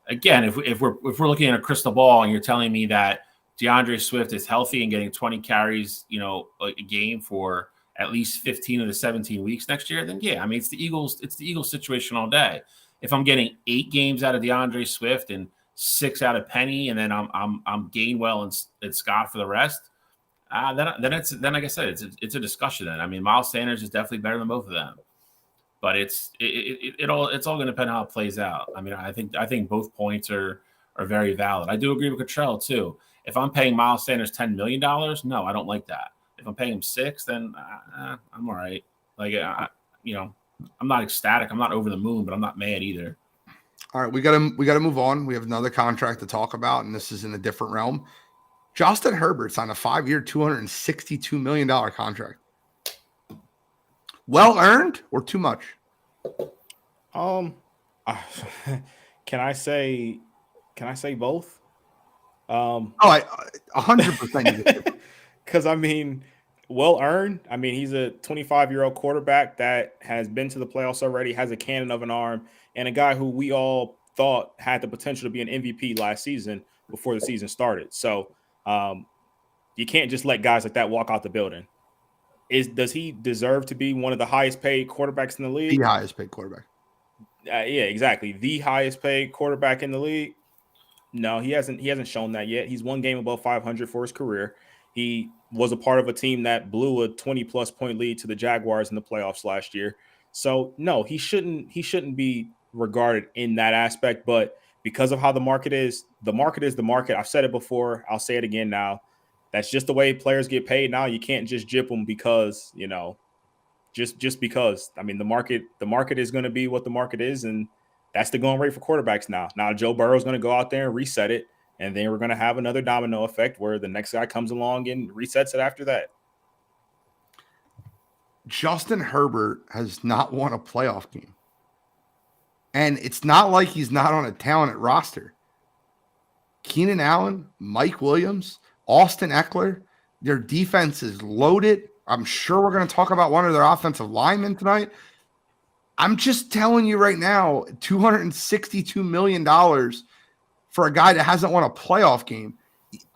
Again, if we're looking at a crystal ball and you're telling me that DeAndre Swift is healthy and getting 20 carries, a game for at least 15 of the 17 weeks next year, then yeah, it's the Eagles situation all day. If I'm getting 8 games out of DeAndre Swift and 6 out of Penny, and then I'm Gainwell and Scott for the rest, then like I said, it's a discussion. Then Miles Sanders is definitely better than both of them, but it's all going to depend on how it plays out. I think both points are very valid. I do agree with Cottrell too. If I'm paying Miles Sanders $10 million, no, I don't like that. If I'm paying him 6, then I'm all right. I'm not ecstatic. I'm not over the moon, but I'm not mad either. All right, we got to move on. We have another contract to talk about, and this is in a different realm. Justin Herbert signed a 5-year, $262 million contract. Well earned or too much? Can I say both? 100%. Because well earned. He's a 25-year-old quarterback that has been to the playoffs already, has a cannon of an arm, and a guy who we all thought had the potential to be an MVP last season before the season started. So you can't just let guys like that walk out the building. Does he deserve to be one of the highest paid quarterbacks in the league? The highest paid quarterback. Yeah, exactly. The highest paid quarterback in the league. No, he hasn't shown that yet. He's 1 game above 500 for his career. He was a part of a team that blew a 20-plus point lead to the Jaguars in the playoffs last year. So no, he shouldn't be regarded in that aspect. But because of how the market is the market. I've said it before. I'll say it again now. That's just the way players get paid now. You can't just gyp them because, just because. The market is going to be what the market is, and that's the going rate for quarterbacks now. Now Joe Burrow is going to go out there and reset it, and then we're going to have another domino effect where the next guy comes along and resets it after that. Justin Herbert has not won a playoff game. And it's not like he's not on a talented roster. Keenan Allen, Mike Williams, Austin Eckler, their defense is loaded. I'm sure we're going to talk about one of their offensive linemen tonight. I'm just telling you right now, $262 million for a guy that hasn't won a playoff game.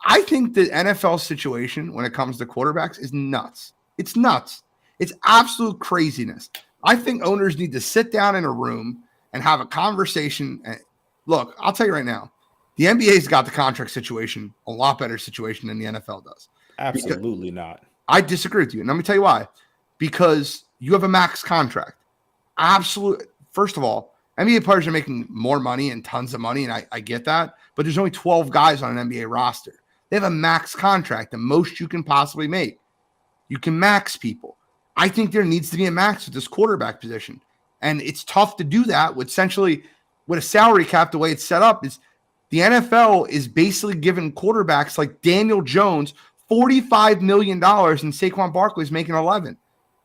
I think the NFL situation when it comes to quarterbacks is nuts. It's nuts. It's absolute craziness. I think owners need to sit down in a room and have a conversation. And look, I'll tell you right now, the NBA's got the contract situation a lot better situation than the NFL does. Absolutely not. I disagree with you. And let me tell you why. Because you have a max contract. Absolutely. First of all, NBA players are making more money and tons of money, and I get that. But there's only 12 guys on an NBA roster. They have a max contract, the most you can possibly make. You can max people. I think there needs to be a max with this quarterback position. And it's tough to do that with essentially with a salary cap, the way it's set up is the NFL is basically giving quarterbacks like Daniel Jones $45 million and Saquon Barkley is making 11.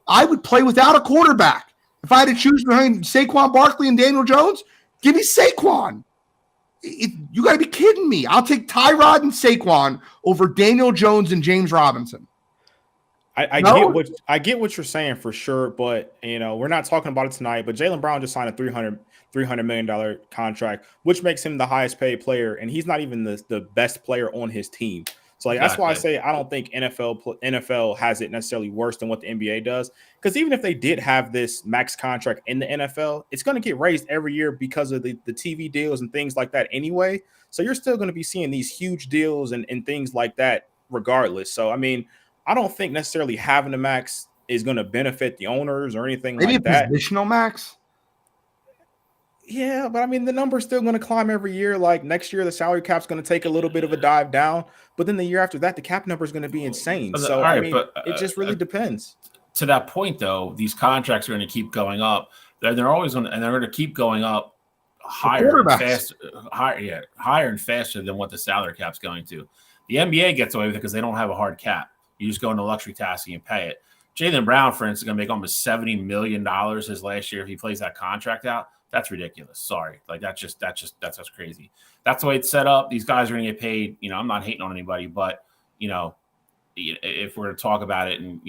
I would play without a quarterback. If I had to choose between Saquon Barkley and Daniel Jones, give me Saquon. You got to be kidding me. I'll take Tyrod and Saquon over Daniel Jones and James Robinson. I get what you're saying for sure, but we're not talking about it tonight. But Jaylen Brown just signed a $300 million contract, which makes him the highest paid player, and he's not even the best player on his team. So that's why I say I don't think NFL has it necessarily worse than what the NBA does. Because even if they did have this max contract in the NFL, it's going to get raised every year because of the TV deals and things like that anyway. So you're still going to be seeing these huge deals and things like that regardless. So, I mean, I don't think necessarily having the max is going to benefit the owners or anything like that. Maybe a positional max? Yeah, but I mean, the number's still going to climb every year. Like next year, the salary cap's going to take a little bit of a dive down, but then the year after that, the cap number is going to be insane. So it just really depends. To that point, though, these contracts are going to keep going up. They're always going to, and they're going to keep going up higher and faster than what the salary cap's going to. The NBA gets away with it because they don't have a hard cap. You just go into luxury taxi and pay it. Jaylen Brown, for instance, is going to make almost $70 million his last year if he plays that contract out. That's ridiculous. Sorry. Like that's just crazy. That's the way it's set up. These guys are going to get paid. I'm not hating on anybody, but if we're to talk about it and,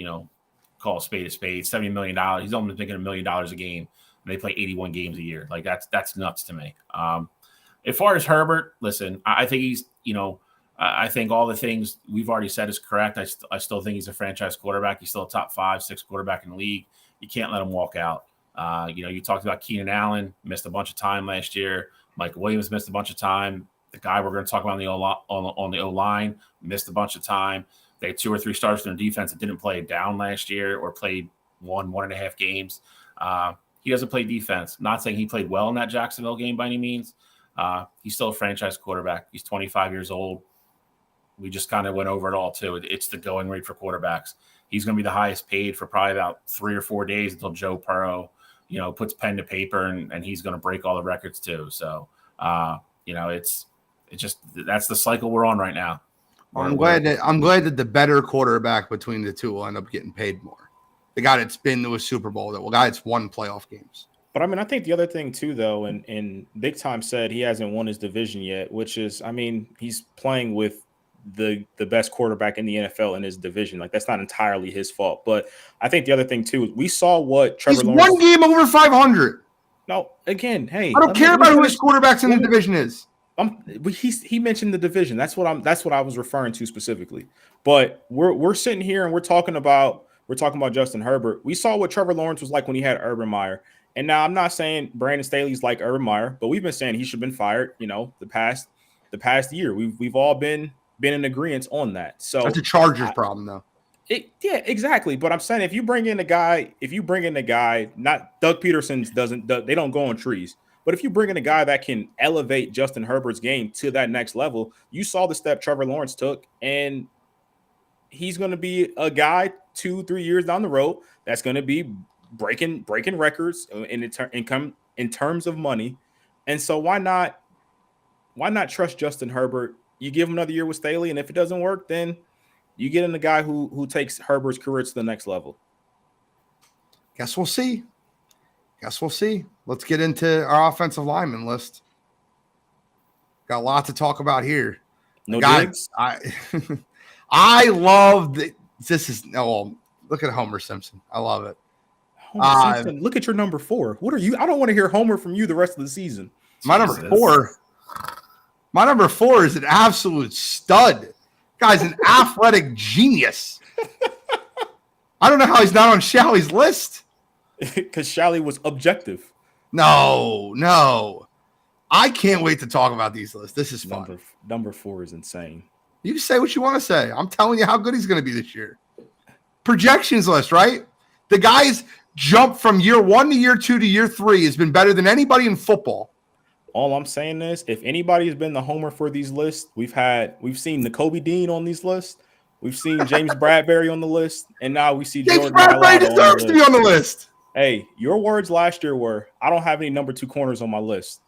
call a spade, $70 million, he's only making $1 million a game and they play 81 games a year. Like that's nuts to me. As far as Herbert, listen, I think he's, I think all the things we've already said is correct. I still think he's a franchise quarterback. He's still a top 5-6 quarterback in the league. You can't let him walk out. You talked about Keenan Allen, missed a bunch of time last year. Mike Williams missed a bunch of time. The guy we're going to talk about on the O-line missed a bunch of time. They had 2 or 3 starters in their defense that didn't play down last year or played 1.5 games. He doesn't play defense. I'm not saying he played well in that Jacksonville game by any means. He's still a franchise quarterback. He's 25 years old. We just kind of went over it all, too. It's the going rate for quarterbacks. He's going to be the highest paid for probably about 3 or 4 days until Joe Burrow, puts pen to paper and he's going to break all the records, too. So, it's just that's the cycle we're on right now. I'm glad that the better quarterback between the two will end up getting paid more. The guy that's been to a Super Bowl, the guy that's won playoff games. But I mean, I think the other thing too, though, and Big Time said he hasn't won his division yet, which is, I mean, he's playing with the best quarterback in the NFL in his division. Like that's not entirely his fault. But I think the other thing too, we saw what Trevor Lawrence. One game over 500. No, again, hey, I don't care about who his quarterbacks in the division is. He mentioned the division. That's what I was referring to specifically. But we're sitting here and we're talking about Justin Herbert. We saw what Trevor Lawrence was like when he had Urban Meyer. And now I'm not saying Brandon Staley's like Urban Meyer, but we've been saying he should have been fired. The past year, we've all been in agreement on that. So that's a Chargers problem, though. Yeah, exactly. But I'm saying if you bring in a guy, not Doug Peterson's they don't go on trees. But if you bring in a guy that can elevate Justin Herbert's game to that next level, you saw the step Trevor Lawrence took, and he's going to be a guy 2-3 years down the road that's going to be breaking records in terms of money. And so why not trust Justin Herbert? You give him another year with Staley, and if it doesn't work, then you get in the guy who takes Herbert's career to the next level. Guess we'll see. Let's get into our offensive lineman list. Got a lot to talk about here. No guys. I love that. Look at Homer Simpson. I love it. Homer Simpson, look at your number 4. What are you? I don't want to hear Homer from you the rest of the season. My number 4. My number 4 is an absolute stud. Guy's an athletic genius. I don't know how he's not on Shalley's list. Because Shalley was objective. No. I can't wait to talk about these lists. This is fun. Number 4 is insane. You can say what you want to say. I'm telling you how good he's going to be this year. Projections list, right? The guy's jump from year 1 to year 2 to year 3 has been better than anybody in football. All I'm saying is, if anybody has been the homer for these lists, we've seen Nakobe Dean on these lists, we've seen James Bradbury on the list, and now we see James Bradbury deserves to be on the list. Hey, your words last year were, "I don't have any number 2 corners on my list."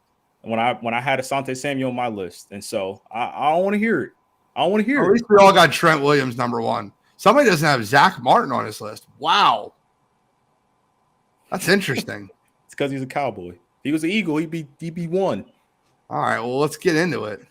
When I had Asante Samuel on my list, and so I don't want to hear it. At least we all got Trent Williams number 1. Somebody doesn't have Zach Martin on his list. Wow, that's interesting. It's because he's a Cowboy. If he was an Eagle, he'd be 1. All right, well, let's get into it.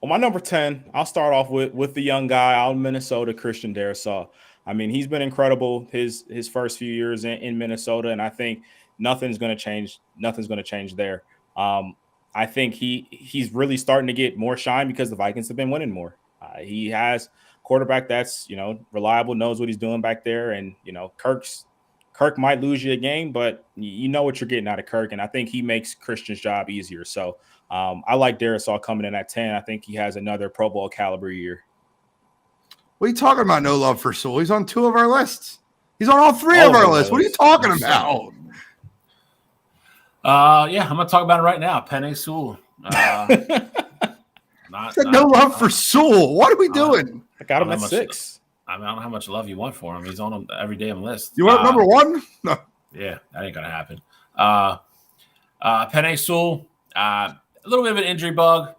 Well, my number 10, I'll start off with the young guy out in Minnesota, Christian Darrisaw. I mean, he's been incredible his first few years in Minnesota, and I think nothing's going to change. Nothing's going to change there. I think he's really starting to get more shine because the Vikings have been winning more. He has quarterback that's, reliable, knows what he's doing back there, and Kirk might lose you a game, but you know what you're getting out of Kirk, and I think he makes Christian's job easier. So I like Darrisaw coming in at 10. I think he has another Pro Bowl caliber year. What are you talking about? No love for Sewell. He's on 2 of our lists. He's on all 3 of our lists. What are you talking about? Yeah, I'm gonna talk about it right now. Penei Sewell. No love for Sewell. What are we doing? I got him at 6. I don't know how much love you want for him. He's on every damn list. You want number 1? No. Yeah, that ain't gonna happen. Penei Sewell, a little bit of an injury bug.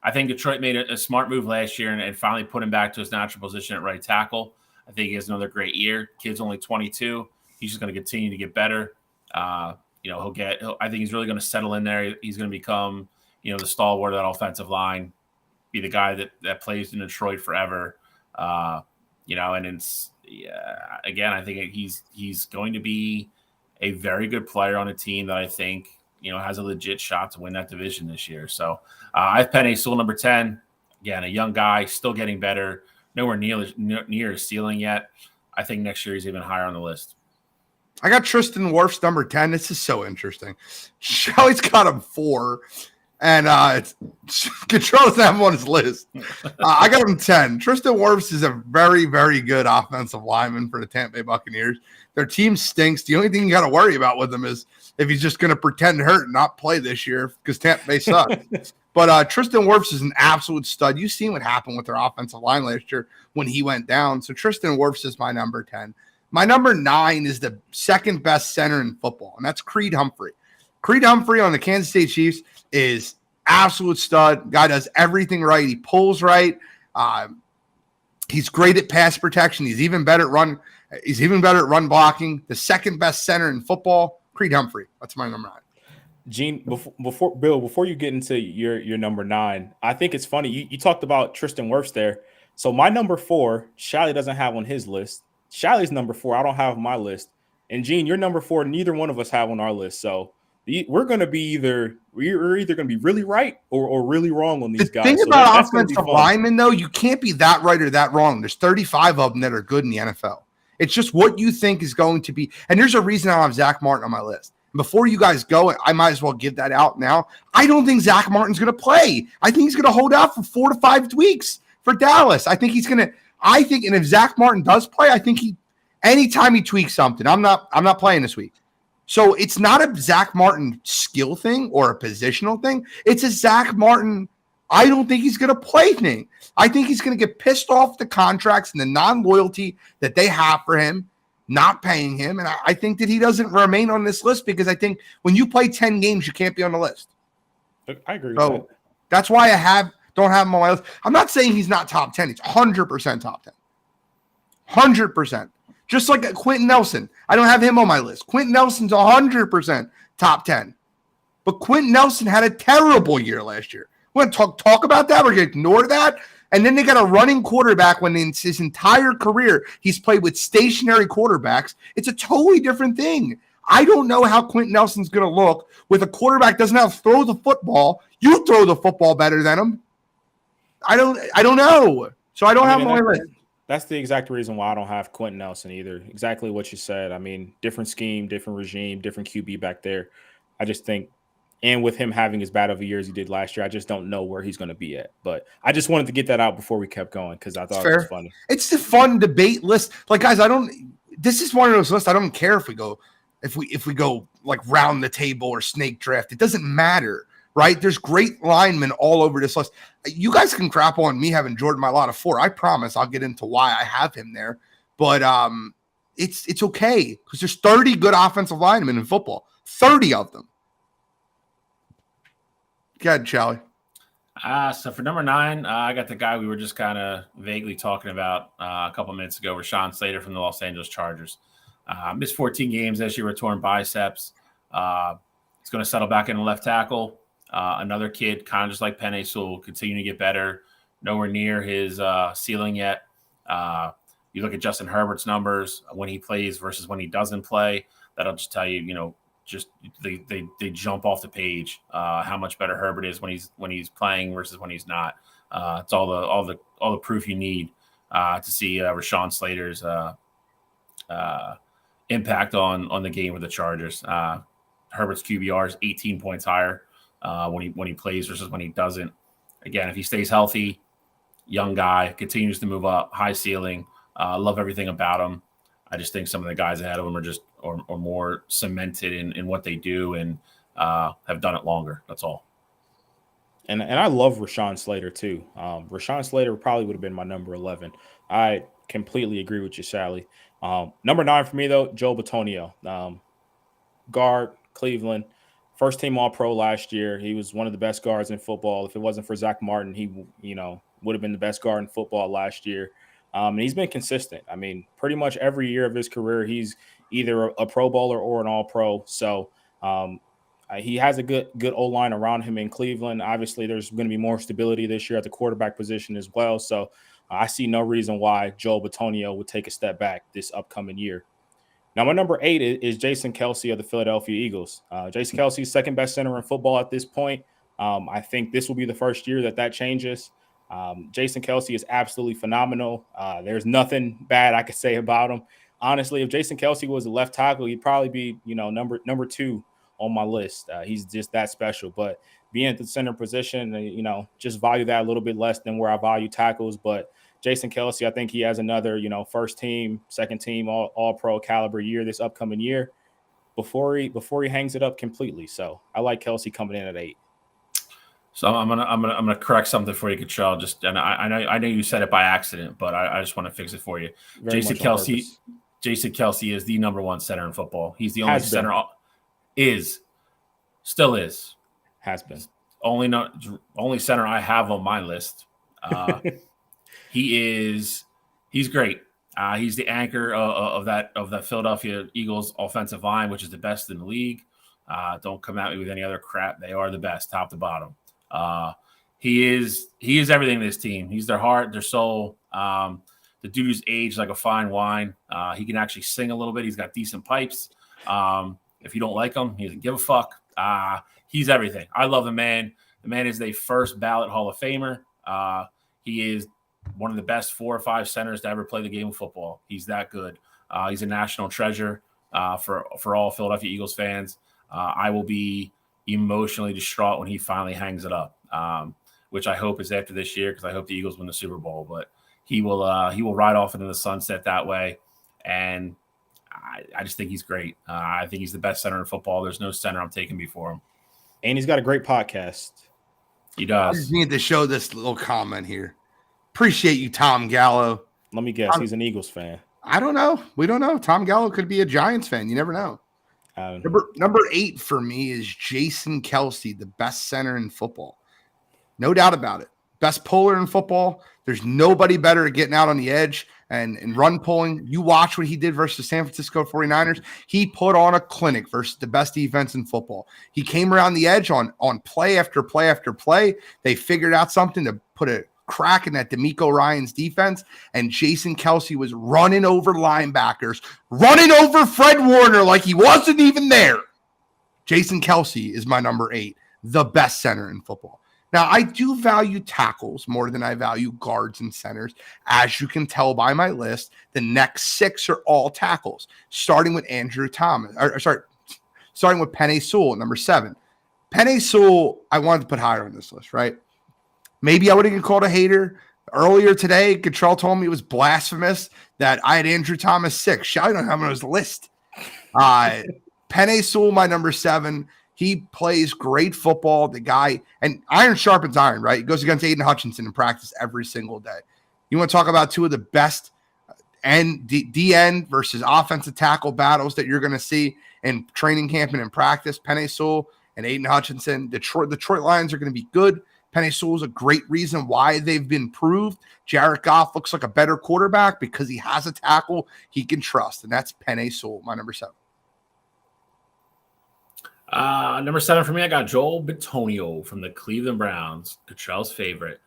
I think Detroit made a smart move last year and finally put him back to his natural position at right tackle. I think he has another great year. Kid's only 22. He's just going to continue to get better. I think he's really going to settle in there. He's going to become, the stalwart of that offensive line, be the guy that plays in Detroit forever. And it's, again, I think he's going to be a very good player on a team that I think, has a legit shot to win that division this year. So I have Penei Sewell number 10. Again, a young guy, still getting better, nowhere near his ceiling yet. I think next year he's even higher on the list. I got Tristan Wirfs number 10. This is so interesting. Shelly's got him 4, and Control doesn't have him on his list. I got him 10. Tristan Wirfs is a very, very good offensive lineman for the Tampa Bay Buccaneers. Their team stinks. The only thing you got to worry about with him is if he's just going to pretend hurt and not play this year because Tampa Bay sucks. But Tristan Wirfs is an absolute stud. You've seen what happened with their offensive line last year when he went down. So Tristan Wirfs is my number 10. My number 9 is the second best center in football, and that's Creed Humphrey. Creed Humphrey on the Kansas State Chiefs is absolute stud. Guy does everything right. He pulls right. He's great at pass protection. He's even better at run blocking. The second best center in football, Creed Humphrey. That's my number 9. Gene, before you get into your number 9, I think it's funny. You talked about Tristan Wirfs there. So my number 4, Shally doesn't have on his list. Shally's number 4, I don't have on my list. And Gene, your number 4, neither one of us have on our list. So we're going to be we're either going to be really right or really wrong on these guys. The thing about offensive linemen, though, you can't be that right or that wrong. There's 35 of them that are good in the NFL. It's just what you think is going to be. And there's a reason I have Zach Martin on my list. Before you guys go, I might as well give that out now. I don't think Zach Martin's going to play. I think he's going to hold out for 4 to 5 weeks for Dallas. And if Zach Martin does play, I think anytime he tweaks something, I'm not playing this week. So it's not a Zach Martin skill thing or a positional thing. It's a Zach Martin, I don't think he's going to play thing. I think he's going to get pissed off the contracts and the non-loyalty that they have for him, not paying him. And I think that he doesn't remain on this list because I think when you play 10 games, you can't be on the list. I agree with that. That's why don't have him on my list. I'm not saying he's not top 10. He's 100% top 10. 100%. Just like Quentin Nelson. I don't have him on my list. Quentin Nelson's 100% top 10. But Quentin Nelson had a terrible year last year. We're going to talk about that. We're going to ignore that. And then they got a running quarterback when in his entire career he's played with stationary quarterbacks. It's a totally different thing. I don't know how Quentin Nelson's going to look with a quarterback doesn't have to throw the football. You throw the football better than him. I don't know. So I don't have him on my list. That's the exact reason why I don't have Quentin Nelson either. Exactly what you said. I mean, different scheme, different regime, different QB back there. I just think, and with him having as bad of a year as he did last year, I just don't know where he's going to be at. But I just wanted to get that out before we kept going because I thought it was funny. It's the fun debate list. Like, guys, this is one of those lists. I don't care if we go like round the table or snake draft. It doesn't matter. Right? There's great linemen all over this list. You guys can crap on me having Jordan Mailata 4. I promise I'll get into why I have him there. But it's okay because there's 30 good offensive linemen in football. 30 of them. Go ahead, Charlie. So for number 9, I got the guy we were just kind of vaguely talking about a couple minutes ago, Rashawn Slater from the Los Angeles Chargers. Missed 14 games this year with torn biceps. He's going to settle back in left tackle. Another kid, kind of just like Penei Sewell, continue to get better. Nowhere near his ceiling yet. You look at Justin Herbert's numbers when he plays versus when he doesn't play. That'll just tell you, just they jump off the page. How much better Herbert is when he's playing versus when he's not. It's all the proof you need to see Rashawn Slater's impact on the game with the Chargers. Herbert's QBR is 18 points higher when he plays versus when he doesn't. Again, if he stays healthy, young guy, continues to move up, high ceiling. Love everything about him. I just think some of the guys ahead of him are just or more cemented in what they do and have done it longer. That's all. And I love Rashawn Slater too. Rashawn Slater probably would have been my number 11. I completely agree with you, Sally. Number 9 for me though, Joe Bitonio, guard, Cleveland, first team All-Pro last year. He was one of the best guards in football. If it wasn't for Zach Martin, he would have been the best guard in football last year. And he's been consistent. I mean, pretty much every year of his career, he's either a Pro Bowler or an All-Pro. So he has a good O-line around him in Cleveland. Obviously, there's going to be more stability this year at the quarterback position as well. So I see no reason why Joe Bitonio would take a step back this upcoming year. Now, my number 8 is Jason Kelce of the Philadelphia Eagles. Jason Kelce, second best center in football at this point. I think this will be the first year that changes. Jason Kelce is absolutely phenomenal. There's nothing bad I could say about him. Honestly, if Jason Kelce was a left tackle, he'd probably be, number 2 on my list. He's just that special. But being at the center position, just value that a little bit less than where I value tackles. But Jason Kelce, I think he has another, first team, second team, all pro caliber year this upcoming year before he hangs it up completely. So I like Kelce coming in at 8. So I'm gonna correct something for you, Cottrell. I know you said it by accident, but I just want to fix it for you. Jason Kelce is the number 1 center in football. He's the only center. Still is. Has been. Only center I have on my list. He's great. He's the anchor of that Philadelphia Eagles offensive line, which is the best in the league. Don't come at me with any other crap. They are the best, top to bottom. He is everything to this team. He's their heart, their soul. The dude's aged like a fine wine. He can actually sing a little bit. He's got decent pipes. If you don't like him, he doesn't give a fuck. He's everything. I love the man. The man is the first ballot Hall of Famer. He is one of the best 4 or 5 centers to ever play the game of football. He's that good. He's a national treasure for all Philadelphia Eagles fans. I will be emotionally distraught when he finally hangs it up, which I hope is after this year because I hope the Eagles win the Super Bowl. But he will ride off into the sunset that way, and I just think he's great. I think he's the best center in football. There's no center I'm taking before him. And he's got a great podcast. He does. I just need to show this little comment here. Appreciate you, Tom Gallo. Let me guess. He's an Eagles fan. I don't know. We don't know. Tom Gallo could be a Giants fan. You never know. Number 8 for me is Jason Kelce, the best center in football. No doubt about it. Best puller in football. There's nobody better at getting out on the edge and run pulling. You watch what he did versus San Francisco 49ers. He put on a clinic versus the best defense in football. He came around the edge on play after play after play. They figured out something to put a crack in that D'Amico Ryans defense, and Jason Kelce was running over linebackers, running over Fred Warner like he wasn't even there. Jason Kelce is my number 8, the best center in football. Now, I do value tackles more than I value guards and centers. As you can tell by my list, the next 6 are all tackles, starting with starting with Penei Sewell at number 7. Penei Sewell, I wanted to put higher on this list, right? Maybe I would have been called a hater. Earlier today, Cottrell told me it was blasphemous that I had Andrew Thomas 6. I don't have him on his list. Penei Sewell, my number 7. He plays great football. The guy, and iron sharpens iron, right? He goes against Aiden Hutchinson in practice every single day. You want to talk about 2 of the best D-end versus offensive tackle battles that you're going to see in training camp and in practice. Penei Sewell and Aiden Hutchinson. Detroit Lions are going to be good. Penei Sewell is a great reason why they've been proved. Jared Goff looks like a better quarterback because he has a tackle he can trust, and that's Penei Sewell, my number 7. Number 7 for me, I got Joel Bitonio from the Cleveland Browns, Cottrell's favorite.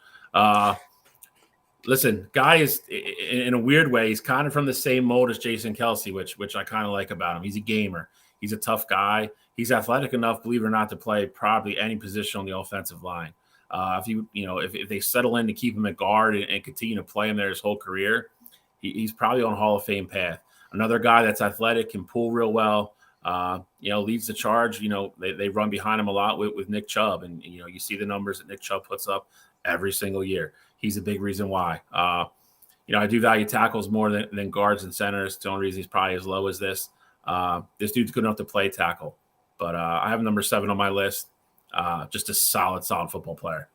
Listen, guy is in a weird way. He's kind of from the same mold as Jason Kelsey, which I kind of like about him. He's a gamer. He's a tough guy. He's athletic enough, believe it or not, to play probably any position on the offensive line. If they settle in to keep him at guard and continue to play him there his whole career, he's probably on a Hall of Fame path. Another guy that's athletic, can pull real well. Leads the charge. They run behind him a lot with Nick Chubb, and you see the numbers that Nick Chubb puts up every single year. He's a big reason why. I do value tackles more than guards and centers. The only reason he's probably as low as this. This dude's good enough to play tackle, but I have number 7 on my list. Just a solid football player.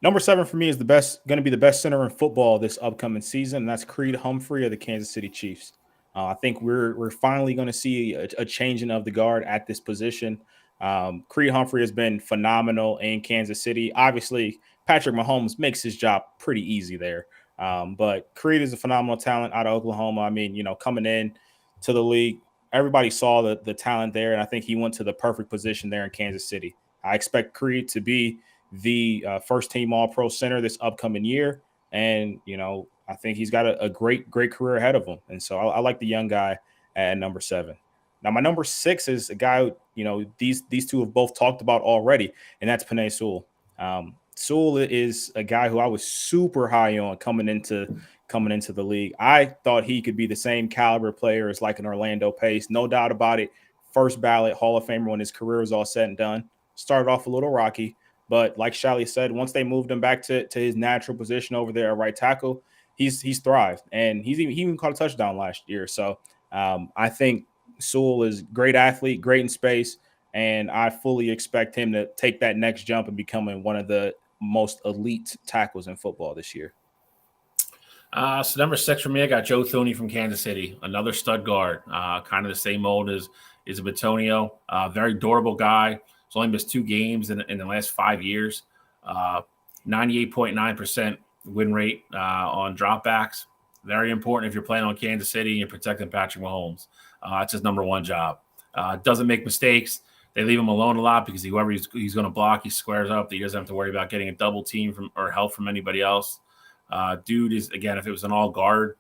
Number 7 for me is going to be the best center in football this upcoming season, and that's Creed Humphrey of the Kansas City Chiefs. I think we're finally going to see a changing of the guard at this position. Creed Humphrey has been phenomenal in Kansas City. Obviously, Patrick Mahomes makes his job pretty easy there. But Creed is a phenomenal talent out of Oklahoma. I mean, coming in to the league, everybody saw the talent there, and I think he went to the perfect position there in Kansas City. I expect Creed to be the first-team All-Pro center this upcoming year, and, I think he's got a great career ahead of him. And so I like the young guy at number 7. Now, my number 6 is a guy, these two have both talked about already, and that's Penei Sewell. Sewell is a guy who I was super high on coming into the league. I thought he could be the same caliber player as like an Orlando Pace, no doubt about it. First ballot Hall of Famer when his career was all said and done. Started off a little rocky, but like Shally said, once they moved him back to his natural position over there at right tackle, he's thrived, and he even caught a touchdown last year. So I think Sewell is a great athlete, great in space, and I fully expect him to take that next jump and becoming one of the most elite tackles in football this year. So number 6 for me, I got Joe Thuney from Kansas City, another stud guard, kind of the same mold as Bitonio. Very durable guy. He's only missed 2 games in the last 5 years. 98.9% win rate on dropbacks. Very important if you're playing on Kansas City and you're protecting Patrick Mahomes. That's his number 1 job. Doesn't make mistakes. They leave him alone a lot because whoever he's going to block, he squares up. He doesn't have to worry about getting a double team or help from anybody else. Dude is, again, if it was an all guard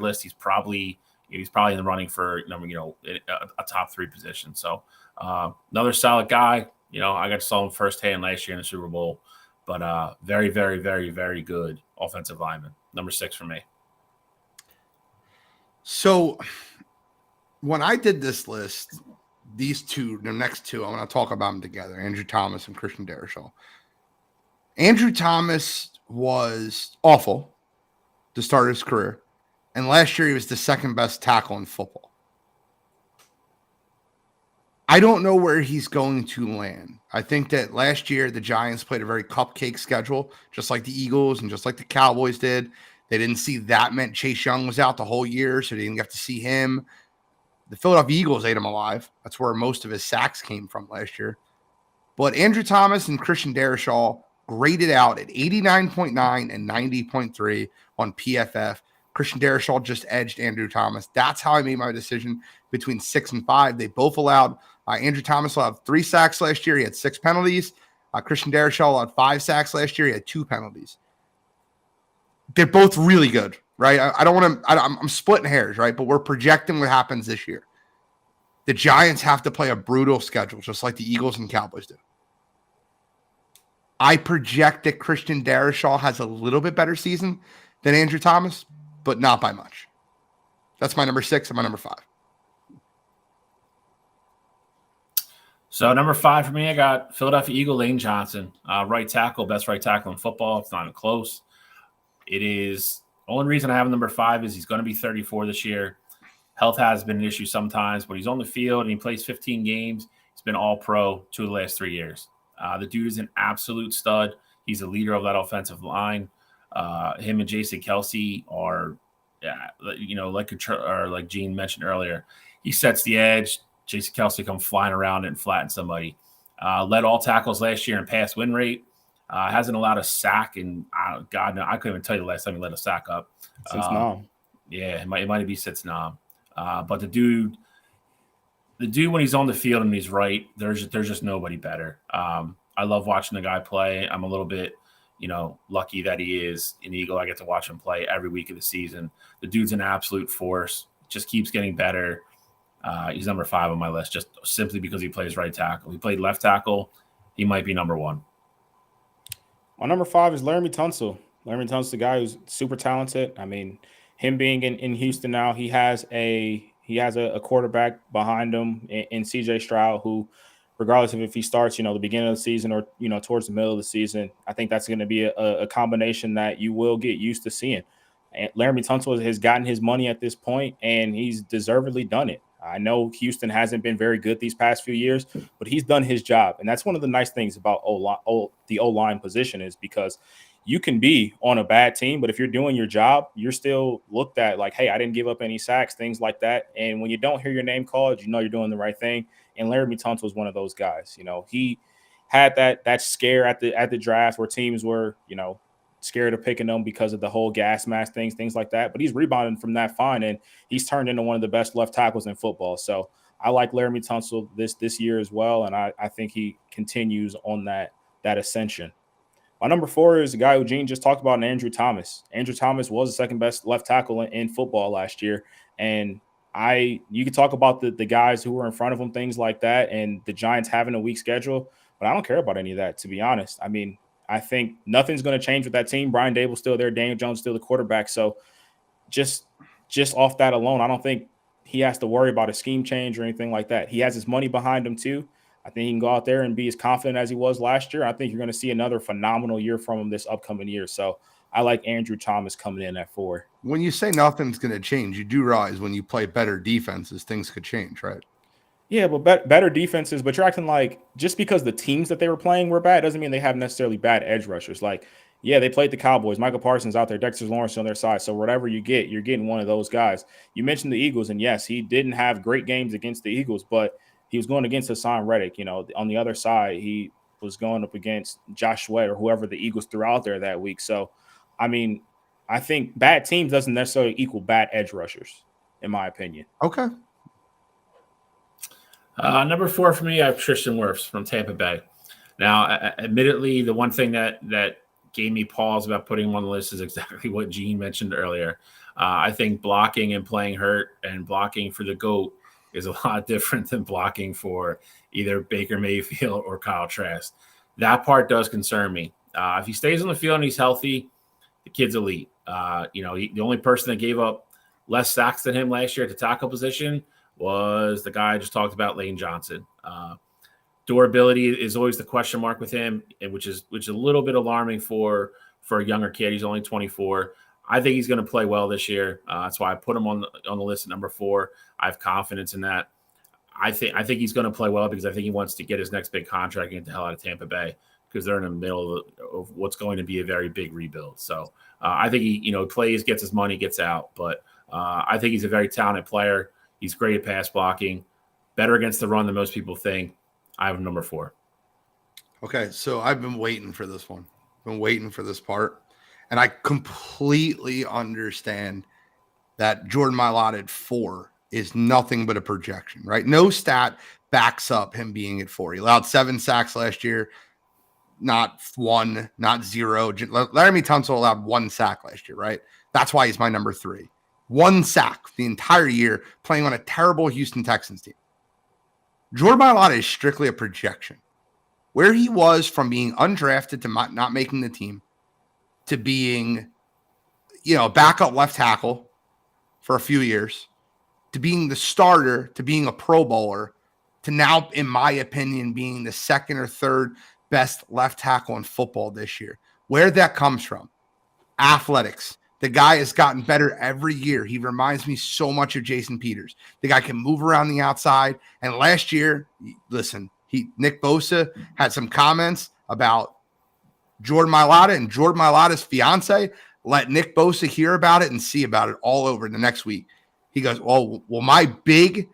list, he's probably in the running for a top 3 position. So another solid guy. I got to saw him firsthand last year in the Super Bowl, but very, very, very, very good offensive lineman. Number 6 for me. So when I did this list, these two, the next two, I'm going to talk about them together, Andrew Thomas and Christian Darrisaw. Andrew Thomas was awful to start his career, and last year he was the second best tackle in football. I don't know where he's going to land. I think that last year the Giants played a very cupcake schedule, just like the Eagles and just like the Cowboys did. They didn't see that meant Chase Young was out the whole year, so they didn't get to see him. The Philadelphia Eagles ate him alive. That's where most of his sacks came from last year. But Andrew Thomas and Christian Darrisaw graded out at 89.9 and 90.3 on PFF. Christian Darrisaw just edged Andrew Thomas. That's how I made my decision between 6 and 5. They both allowed Andrew Thomas allowed 3 sacks last year. He had 6 penalties. Christian Darrisaw allowed 5 sacks last year. He had 2 penalties. They're both really good, right? I don't want to. I'm splitting hairs, right? But we're projecting what happens this year. The Giants have to play a brutal schedule, just like the Eagles and Cowboys do. I project that Christian Darrisaw has a little bit better season than Andrew Thomas, but not by much. That's my number 6 and my number 5. So number 5 for me, I got Philadelphia Eagle Lane Johnson, right tackle, best right tackle in football. It's not even close. It is the only reason I have number 5 is he's going to be 34 this year. Health has been an issue sometimes, but he's on the field and he plays 15 games. He's been all pro 2 of the last 3 years. The dude is an absolute stud. He's a leader of that offensive line. Him and Jason Kelsey are, like Gene mentioned earlier, he sets the edge. Jason Kelsey come flying around and flatten somebody. Led all tackles last year in pass win rate. Hasn't allowed a sack, and God, no, I couldn't even tell you the last time he let a sack up. Since Nam. Yeah, it might be since Nam. But the dude, the dude, when he's on the field and he's right, there's just nobody better. I love watching the guy play. I'm a little bit, lucky that he is an Eagle. I get to watch him play every week of the season. The dude's an absolute force. Just keeps getting better. He's number 5 on my list just simply because he plays right tackle. He played left tackle. He might be number 1. My number 5 is Laramie Tunsil. Laramie Tunsil, the guy who's super talented. I mean, him being in Houston now, he has a quarterback behind him in CJ Stroud, who, regardless of if he starts, the beginning of the season or, towards the middle of the season, I think that's going to be a combination that you will get used to seeing. And Laramie Tunsil has gotten his money at this point, and he's deservedly done it. I know Houston hasn't been very good these past few years, but he's done his job. And that's one of the nice things about the O-line position is because you can be on a bad team, but if you're doing your job, you're still looked at like, hey, I didn't give up any sacks, things like that. And when you don't hear your name called, you're doing the right thing. And Laramie Tunsil was one of those guys. He had that scare at the draft where teams were, scared of picking him because of the whole gas mask things like that. But he's rebounding from that fine, and he's turned into one of the best left tackles in football. So I like Laramie Tunsil this year as well, and I think he continues on that ascension. My number 4 is the guy who Gene just talked about, Andrew Thomas. Andrew Thomas was the second best left tackle in football last year, and you can talk about the guys who were in front of him, things like that, and the Giants having a weak schedule, but I don't care about any of that, to be honest. I mean, I think nothing's going to change with that team. Brian Dable's still there. Daniel Jones still the quarterback. So just off that alone, I don't think he has to worry about a scheme change or anything like that. He has his money behind him too. I think he can go out there and be as confident as he was last year. I think you're going to see another phenomenal year from him this upcoming year. So I like Andrew Thomas coming in at 4. When you say nothing's going to change, you do realize when you play better defenses, things could change, right? Yeah, but better defenses, but you're acting like just because the teams that they were playing were bad doesn't mean they have necessarily bad edge rushers. Like, yeah, they played the Cowboys. Michael Parsons out there. Dexter Lawrence on their side. So whatever you get, you're getting one of those guys. You mentioned the Eagles, and yes, he didn't have great games against the Eagles, but he was going against Hassan Reddick. On the other side, he was going up against Josh Sweat or whoever the Eagles threw out there that week. So, I mean, I think bad teams doesn't necessarily equal bad edge rushers, in my opinion. Okay. Number 4 for me, I have Tristan Wirfs from Tampa Bay. Now, admittedly, the one thing that gave me pause about putting him on the list is exactly what Gene mentioned earlier. I think blocking and playing hurt and blocking for the GOAT is a lot different than blocking for either Baker Mayfield or Kyle Trask. That part does concern me. If he stays on the field and he's healthy, the kid's elite. The only person that gave up less sacks than him last year at the tackle position was the guy I just talked about, Lane Johnson. Durability is always the question mark with him, which is a little bit alarming for a younger kid. He's only 24. I think he's going to play well this year. That's why I put him on the list at number 4. I have confidence in that. I think he's going to play well because I think he wants to get his next big contract and get the hell out of Tampa Bay because they're in the middle of what's going to be a very big rebuild. So I think he plays, gets his money, gets out. But I think he's a very talented player. He's great at pass blocking, better against the run than most people think. I have number 4. Okay, so I've been waiting for this one. Been waiting for this part. And I completely understand that Jordan Mailata at 4 is nothing but a projection, right? No stat backs up him being at 4. He allowed 7 sacks last year, not 1, not 0. Laramie Tunsil allowed 1 sack last year, right? That's why he's my number 3. 1 sack the entire year playing on a terrible Houston Texans team. Jordan Mailata is strictly a projection. Where he was from being undrafted to not making the team to being, a backup left tackle for a few years to being the starter to being a Pro Bowler to now, in my opinion, being the second or third best left tackle in football this year. Where that comes from? Athletics. The guy has gotten better every year. He reminds me so much of Jason Peters. The guy can move around the outside. And last year, listen, Nick Bosa had some comments about Jordan Mailata, and Jordan Mailata's fiance let Nick Bosa hear about it and see about it all over the next week. He goes, well, my big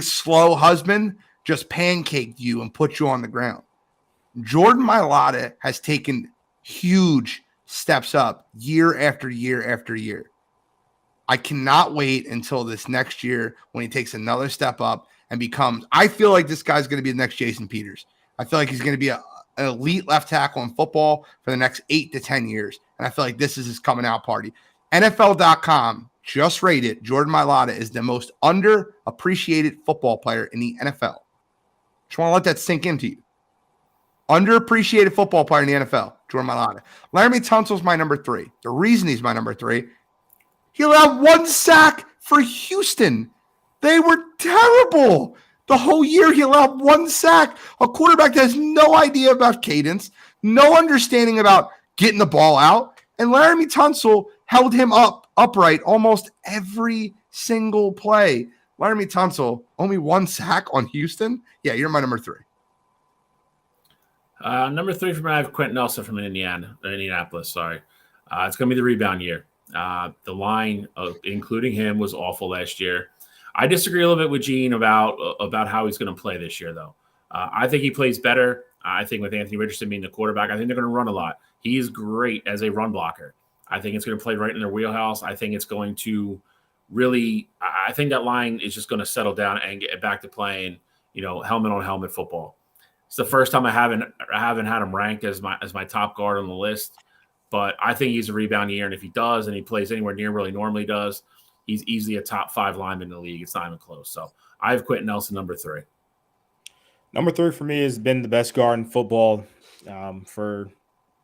slow husband just pancaked you and put you on the ground. Jordan Mailata has taken huge steps up year after year after year. I cannot wait until this next year when he takes another step up and becomes – I feel like this guy's going to be the next Jason Peters. I feel like he's going to be an elite left tackle in football for the next 8 to 10 years. And I feel like this is his coming out party. NFL.com just rated Jordan Mailata as the most underappreciated football player in the NFL. Just want to let that sink into you. Underappreciated football player in the NFL, Jordan Mailata. Laramie Tunsil's my number 3. The reason he's my number 3, he allowed 1 sack for Houston. They were terrible. The whole year he allowed 1 sack. A quarterback that has no idea about cadence, no understanding about getting the ball out. And Laramie Tunsil held him upright almost every single play. Laramie Tunsil, only 1 sack on Houston? Yeah, you're my number 3. Number 3 for me, I have Quentin Nelson from Indianapolis. Sorry. It's going to be the rebound year. The line, including him, was awful last year. I disagree a little bit with Gene about how he's going to play this year, though. I think he plays better. I think with Anthony Richardson being the quarterback, I think they're going to run a lot. He is great as a run blocker. I think it's going to play right in their wheelhouse. I think it's going to really – I think that line is just going to settle down and get back to playing, helmet-on-helmet football. It's the first time I haven't had him ranked as my top guard on the list, but I think he's a rebound year, and if he does and he plays anywhere near what he normally does, he's easily a top 5 lineman in the league. It's not even close. So I have Quentin Nelson number 3. Number 3 for me has been the best guard in football for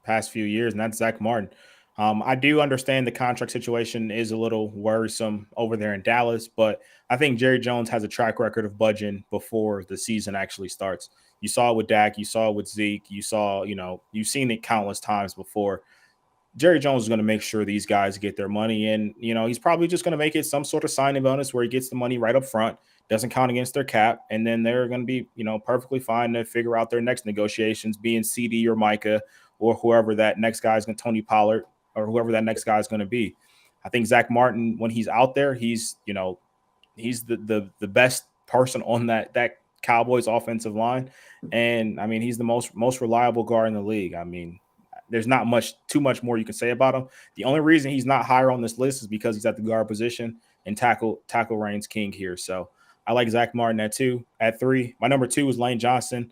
past few years, and that's Zach Martin. I do understand the contract situation is a little worrisome over there in Dallas, but I think Jerry Jones has a track record of budging before the season actually starts. You saw it with Dak. You saw it with Zeke. You've seen it countless times before. Jerry Jones is going to make sure these guys get their money, and he's probably just going to make it some sort of signing bonus where he gets the money right up front, doesn't count against their cap, and then they're going to be perfectly fine to figure out their next negotiations, being CD or Micah or whoever that next guy is going to, Tony Pollard or whoever that next guy is going to be. I think Zach Martin, when he's out there, he's the best person on that Cowboys offensive line, and I mean he's the most reliable guard in the league. I mean, there's not too much more you can say about him. The only reason he's not higher on this list is because he's at the guard position, and tackle reigns king here. So I like Zach Martin at 2. At 3, my number 2 is Lane Johnson.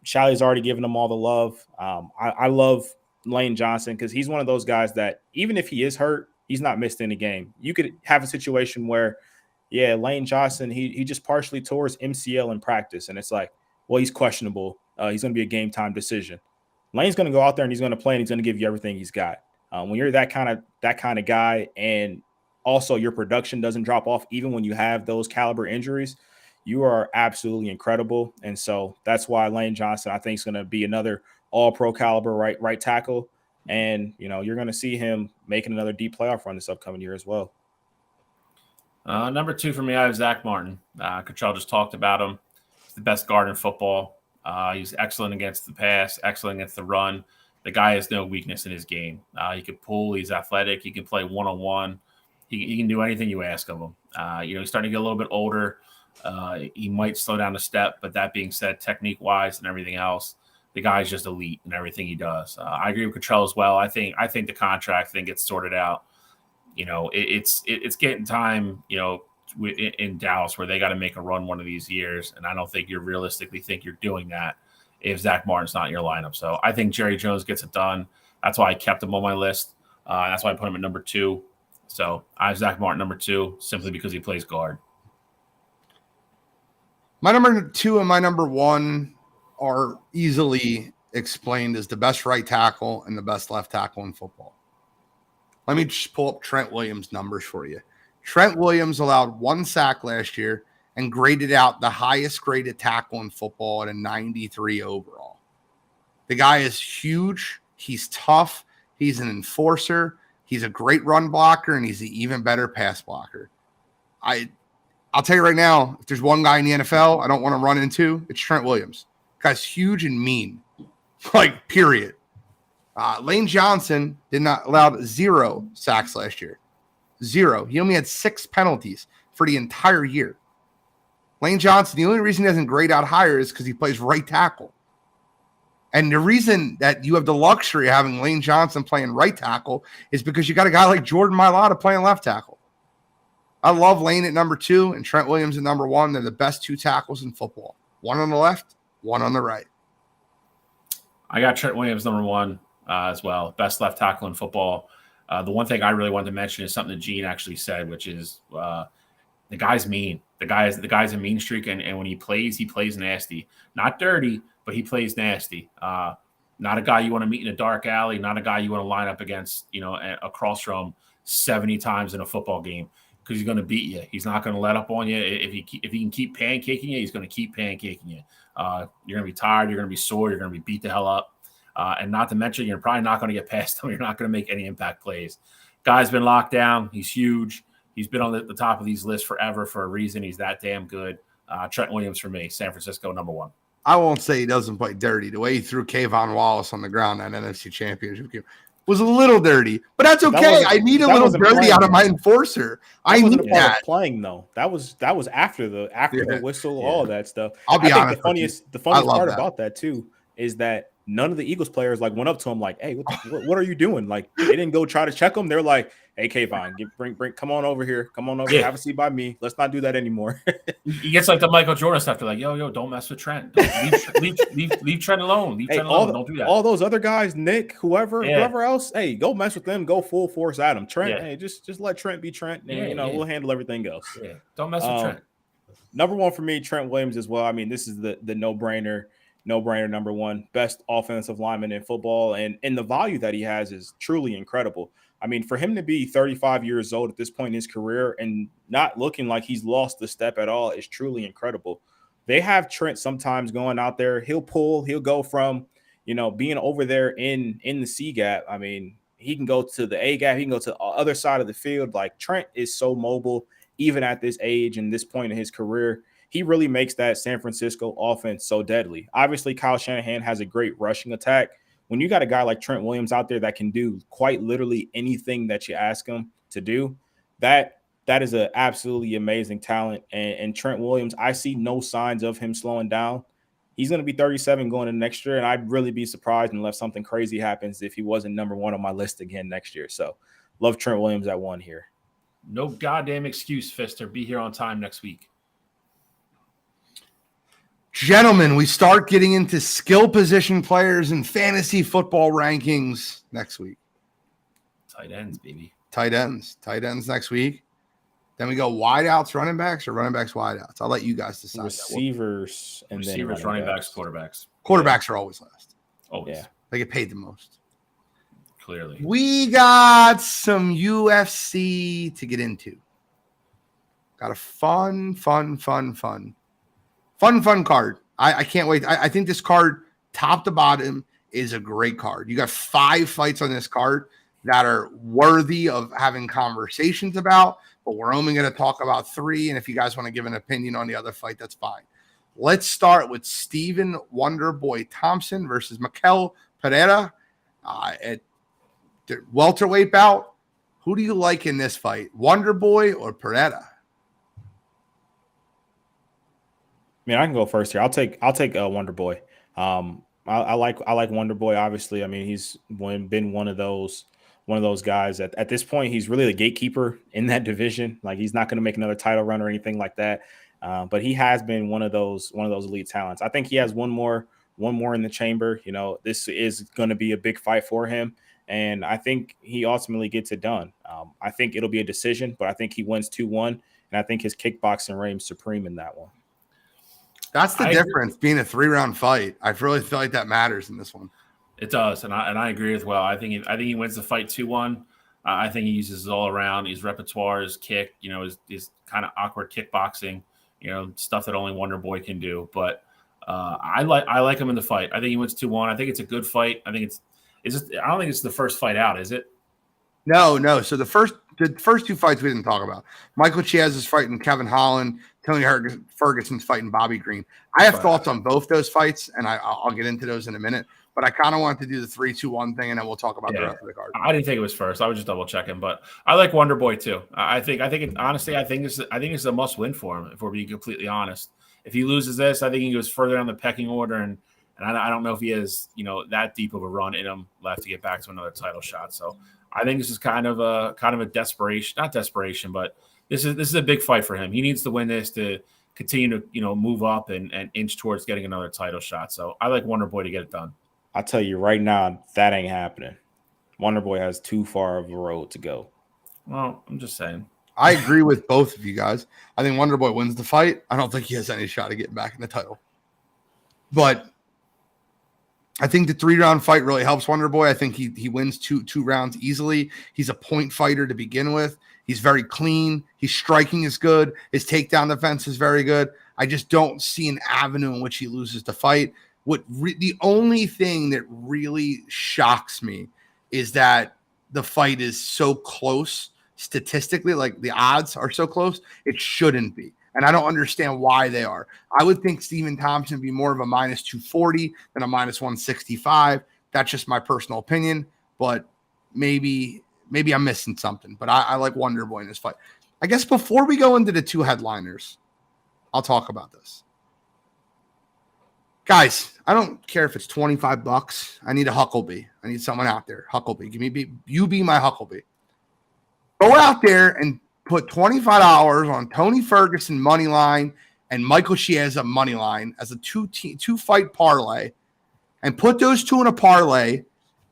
Shalley's already given him all the love. I love Lane Johnson because he's one of those guys that even if he is hurt, he's not missed in a game. You could have a situation where, Lane Johnson, he just partially tore his MCL in practice, and it's like, well, he's questionable. He's going to be a game time decision. Lane's going to go out there and he's going to play and he's going to give you everything he's got. When you're that kind of guy, and also your production doesn't drop off even when you have those caliber injuries, you are absolutely incredible. And so that's why Lane Johnson, I think, is going to be another all-pro caliber right tackle. And, you're going to see him making another deep playoff run this upcoming year as well. Number 2 for me, I have Zach Martin. Cottrell just talked about him. He's the best guard in football. He's excellent against the pass, excellent against the run. The guy has no weakness in his game. He can pull. He's athletic. He can play one-on-one. He can do anything you ask of him. He's starting to get a little bit older. He might slow down a step, but that being said, technique-wise and everything else, the guy's just elite in everything he does. I agree with Cottrell as well. I think the contract thing gets sorted out. It's getting time, in Dallas where they got to make a run one of these years, and I don't think you realistically think you're doing that if Zach Martin's not in your lineup. So I think Jerry Jones gets it done. That's why I kept him on my list. That's why I put him at number 2. So I have Zach Martin number 2 simply because he plays guard. My number 2 and my number 1 are easily explained as the best right tackle and the best left tackle in football. Let me just pull up Trent Williams' numbers for you. Trent Williams allowed 1 sack last year and graded out the highest graded tackle in football at a 93 overall. The guy is huge. He's tough. He's an enforcer. He's a great run blocker, and he's an even better pass blocker. I'll tell you right now, if there's one guy in the NFL I don't want to run into, it's Trent Williams. The guy's huge and mean, period. Lane Johnson allowed 0 sacks last year. 0. He only had 6 penalties for the entire year. Lane Johnson, the only reason he doesn't grade out higher is because he plays right tackle. And the reason that you have the luxury of having Lane Johnson playing right tackle is because you got a guy like Jordan Mailata playing left tackle. I love Lane at number 2 and Trent Williams at number 1. They're the best 2 tackles in football. One on the left, one on the right. I got Trent Williams number 1 as well. Best left tackle in football. The one thing I really wanted to mention is something that Gene actually said, which is the guy's mean. The guy's a mean streak, and when he plays nasty. Not dirty, but he plays nasty. Not a guy you want to meet in a dark alley. Not a guy you want to line up against, across from 70 times in a football game, because he's going to beat you. He's not going to let up on you. If he can keep pancaking you, he's going to keep pancaking you. You're going to be tired. You're going to be sore. You're going to be beat the hell up. And not to mention, you're probably not going to get past him. You're not going to make any impact plays. Guy's been locked down. He's huge. He's been on the top of these lists forever for a reason. He's that damn good. Trent Williams for me, San Francisco number 1. I won't say he doesn't play dirty. The way he threw Kayvon Wallace on the ground at NFC Championship game was a little dirty, but that's okay. I need a little dirty out of my enforcer. I need that. Playing though, that was after the whistle, all of that stuff. I'll be honest. The funniest part about that too is that none of the Eagles players went up to him like, "Hey, what are you doing?" Like, they didn't go try to check him. They're like, "Hey, Kayvon, bring, come on over here. Come on over. Have a seat by me. Let's not do that anymore." He gets like the Michael Jordan stuff. They're like, "Yo, don't mess with Trent. Leave Trent alone. Leave Trent alone. Don't do that." All those other guys, Nick, whoever else, hey, go mess with them. Go full force at him. Trent, hey, just let Trent be Trent, and we'll handle everything else. Yeah, don't mess with Trent. Number 1 for me, Trent Williams as well. I mean, this is the no-brainer. No-brainer, number 1, best offensive lineman in football, and the value that he has is truly incredible. I mean, for him to be 35 years old at this point in his career and not looking like he's lost the step at all is truly incredible. They have Trent sometimes going out there. He'll go from, being over there in the C gap. I mean, he can go to the A gap. He can go to the other side of the field. Like, Trent is so mobile, even at this age and this point in his career. He really makes that San Francisco offense so deadly. Obviously, Kyle Shanahan has a great rushing attack. When you got a guy like Trent Williams out there that can do quite literally anything that you ask him to do, that is an absolutely amazing talent. And Trent Williams, I see no signs of him slowing down. He's going to be 37 going into next year, and I'd really be surprised unless something crazy happens if he wasn't number 1 on my list again next year. So love Trent Williams at 1 here. No goddamn excuse, Fister. Be here on time next week. Gentlemen, we start getting into skill position players and fantasy football rankings next week. Tight ends, baby. Tight ends next week. Then we go wideouts, running backs, or running backs, wideouts. I'll let you guys decide. Receivers, and then running backs, quarterbacks. Quarterbacks are always last. Always. Yeah. They get paid the most. Clearly. We got some UFC to get into. Got a fun card. I can't wait. I think this card, top to bottom, is a great card. You got 5 fights on this card that are worthy of having conversations about, but we're only going to talk about 3. And if you guys want to give an opinion on the other fight, that's fine. Let's start with Stephen Wonderboy Thompson versus Mikel Pereira at the welterweight bout. Who do you like in this fight, Wonderboy or Pereira? I mean, I can go first here. I'll take Wonder Boy. I like Wonder Boy. Obviously, I mean, he's been one of those guys. At this point, he's really the gatekeeper in that division. Like, he's not going to make another title run or anything like that. But he has been one of those elite talents. I think he has one more in the chamber. This is going to be a big fight for him, and I think he ultimately gets it done. I think it'll be a decision, but I think he wins 2-1, and I think his kickboxing reigns supreme in that one. That's the difference, being a 3-round fight. I really feel like that matters in this one. It does, and I agree as well. I think he wins the fight 2-1. I think he uses it all around. His repertoire, his kick, his kind of awkward kickboxing, stuff that only Wonder Boy can do. But I like him in the fight. I think he wins 2-1. I think it's a good fight. I don't think it's the first fight out, is it? No. So the first 2 fights we didn't talk about. Michael Chiaz is fighting Kevin Holland. Tony Ferguson's fighting Bobby Green. I have thoughts on both those fights, and I'll get into those in a minute. But I kind of want to do the 3-2-1 thing, and then we'll talk about the rest of the card. I didn't think it was first. I was just double checking, but I like Wonder Boy too. I think it's a must win for him. If we're being completely honest, if he loses this, I think he goes further down the pecking order, and I don't know if he has that deep of a run in him left to get back to another title shot. So I think this is kind of a desperation, not desperation, but This is a big fight for him. He needs to win this to continue to move up and inch towards getting another title shot. So I like Wonder Boy to get it done. I'll tell you right now, that ain't happening. Wonder Boy has too far of a road to go. Well, I'm just saying. I agree with both of you guys. I think Wonder Boy wins the fight. I don't think he has any shot of getting back in the title. But I think the 3-round fight really helps Wonder Boy. I think he wins two rounds easily. He's a point fighter to begin with. He's very clean. His striking is good. His takedown defense is very good. I just don't see an avenue in which he loses the fight. The only thing that really shocks me is that the fight is so close statistically, like the odds are so close. It shouldn't be. And I don't understand why they are. I would think Stephen Thompson would be more of a minus 240 than a minus 165. That's just my personal opinion, but maybe I'm missing something. But I like Wonder Boy in this fight. I guess before we go into the two headliners, I'll talk about this. Guys, I don't care if it's $25. I need a Huckabee. I need someone out there. Huckabee. You be my Huckabee. Go out there and put $25 on Tony Ferguson money line and Michael Chiesa money line as a two fight parlay, and put those two in a parlay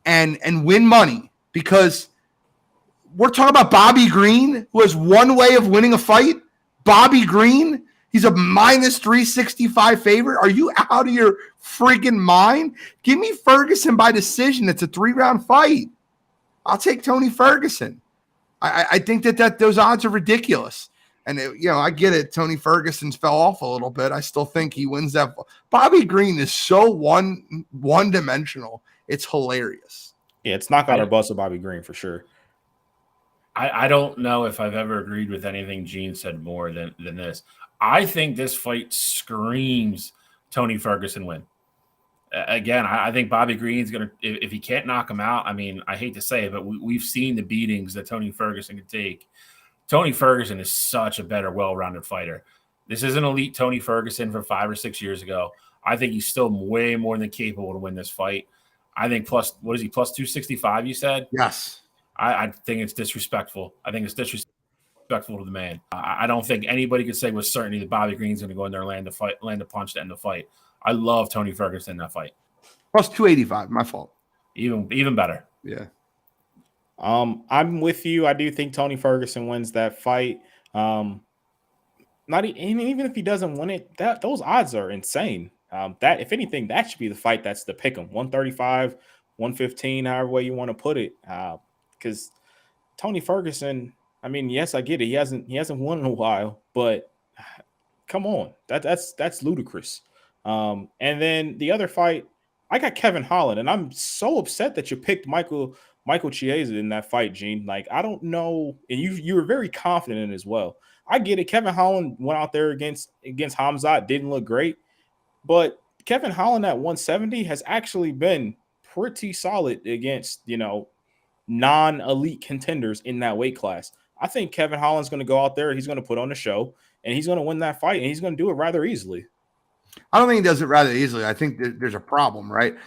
and win money, because we're talking about Bobby Green, who has one way of winning a fight. Bobby Green, he's a minus 365 favorite. Are you out of your freaking mind? Give me Ferguson by decision. It's a 3-round fight. I'll take Tony Ferguson. I think that those odds are ridiculous. And, I get it. Tony Ferguson's fell off a little bit. I still think he wins that. Bobby Green is so one-dimensional. It's hilarious. Yeah, it's knockout or bust of Bobby Green for sure. I don't know if I've ever agreed with anything Gene said more than this. I think this fight screams Tony Ferguson win. Again, I think Bobby Green's going to, if he can't knock him out, I mean, I hate to say it, but we've seen the beatings that Tony Ferguson can take. Tony Ferguson is such a better, well-rounded fighter. This isn't elite Tony Ferguson from 5 or 6 years ago. I think he's still way more than capable to win this fight. I think plus 265, you said? Yes. I think it's disrespectful. I think it's disrespectful to the man. I don't think anybody could say with certainty that Bobby Green's going to go in there and land a punch to end the fight. I love Tony Ferguson in that fight. Plus 285, my fault. Even better. Yeah. I'm with you. I do think Tony Ferguson wins that fight. Not even if he doesn't win it, those odds are insane. That if anything, that should be the fight that's the pick 'em. 135, 115, however way you want to put it. Because Tony Ferguson, I mean, yes, I get it. He hasn't won in a while, but come on, that's ludicrous. And then the other fight, I got Kevin Holland, and I'm so upset that you picked Michael Chiesa in that fight, Gene. Like, I don't know, and you were very confident in it as well. I get it. Kevin Holland went out there against Hamzat, didn't look great, but Kevin Holland at 170 has actually been pretty solid against, non-elite contenders in that weight class. I think Kevin Holland's going to go out there, he's going to put on a show, and he's going to win that fight, and he's going to do it rather easily. I don't think he does it rather easily. I think there's a problem, right?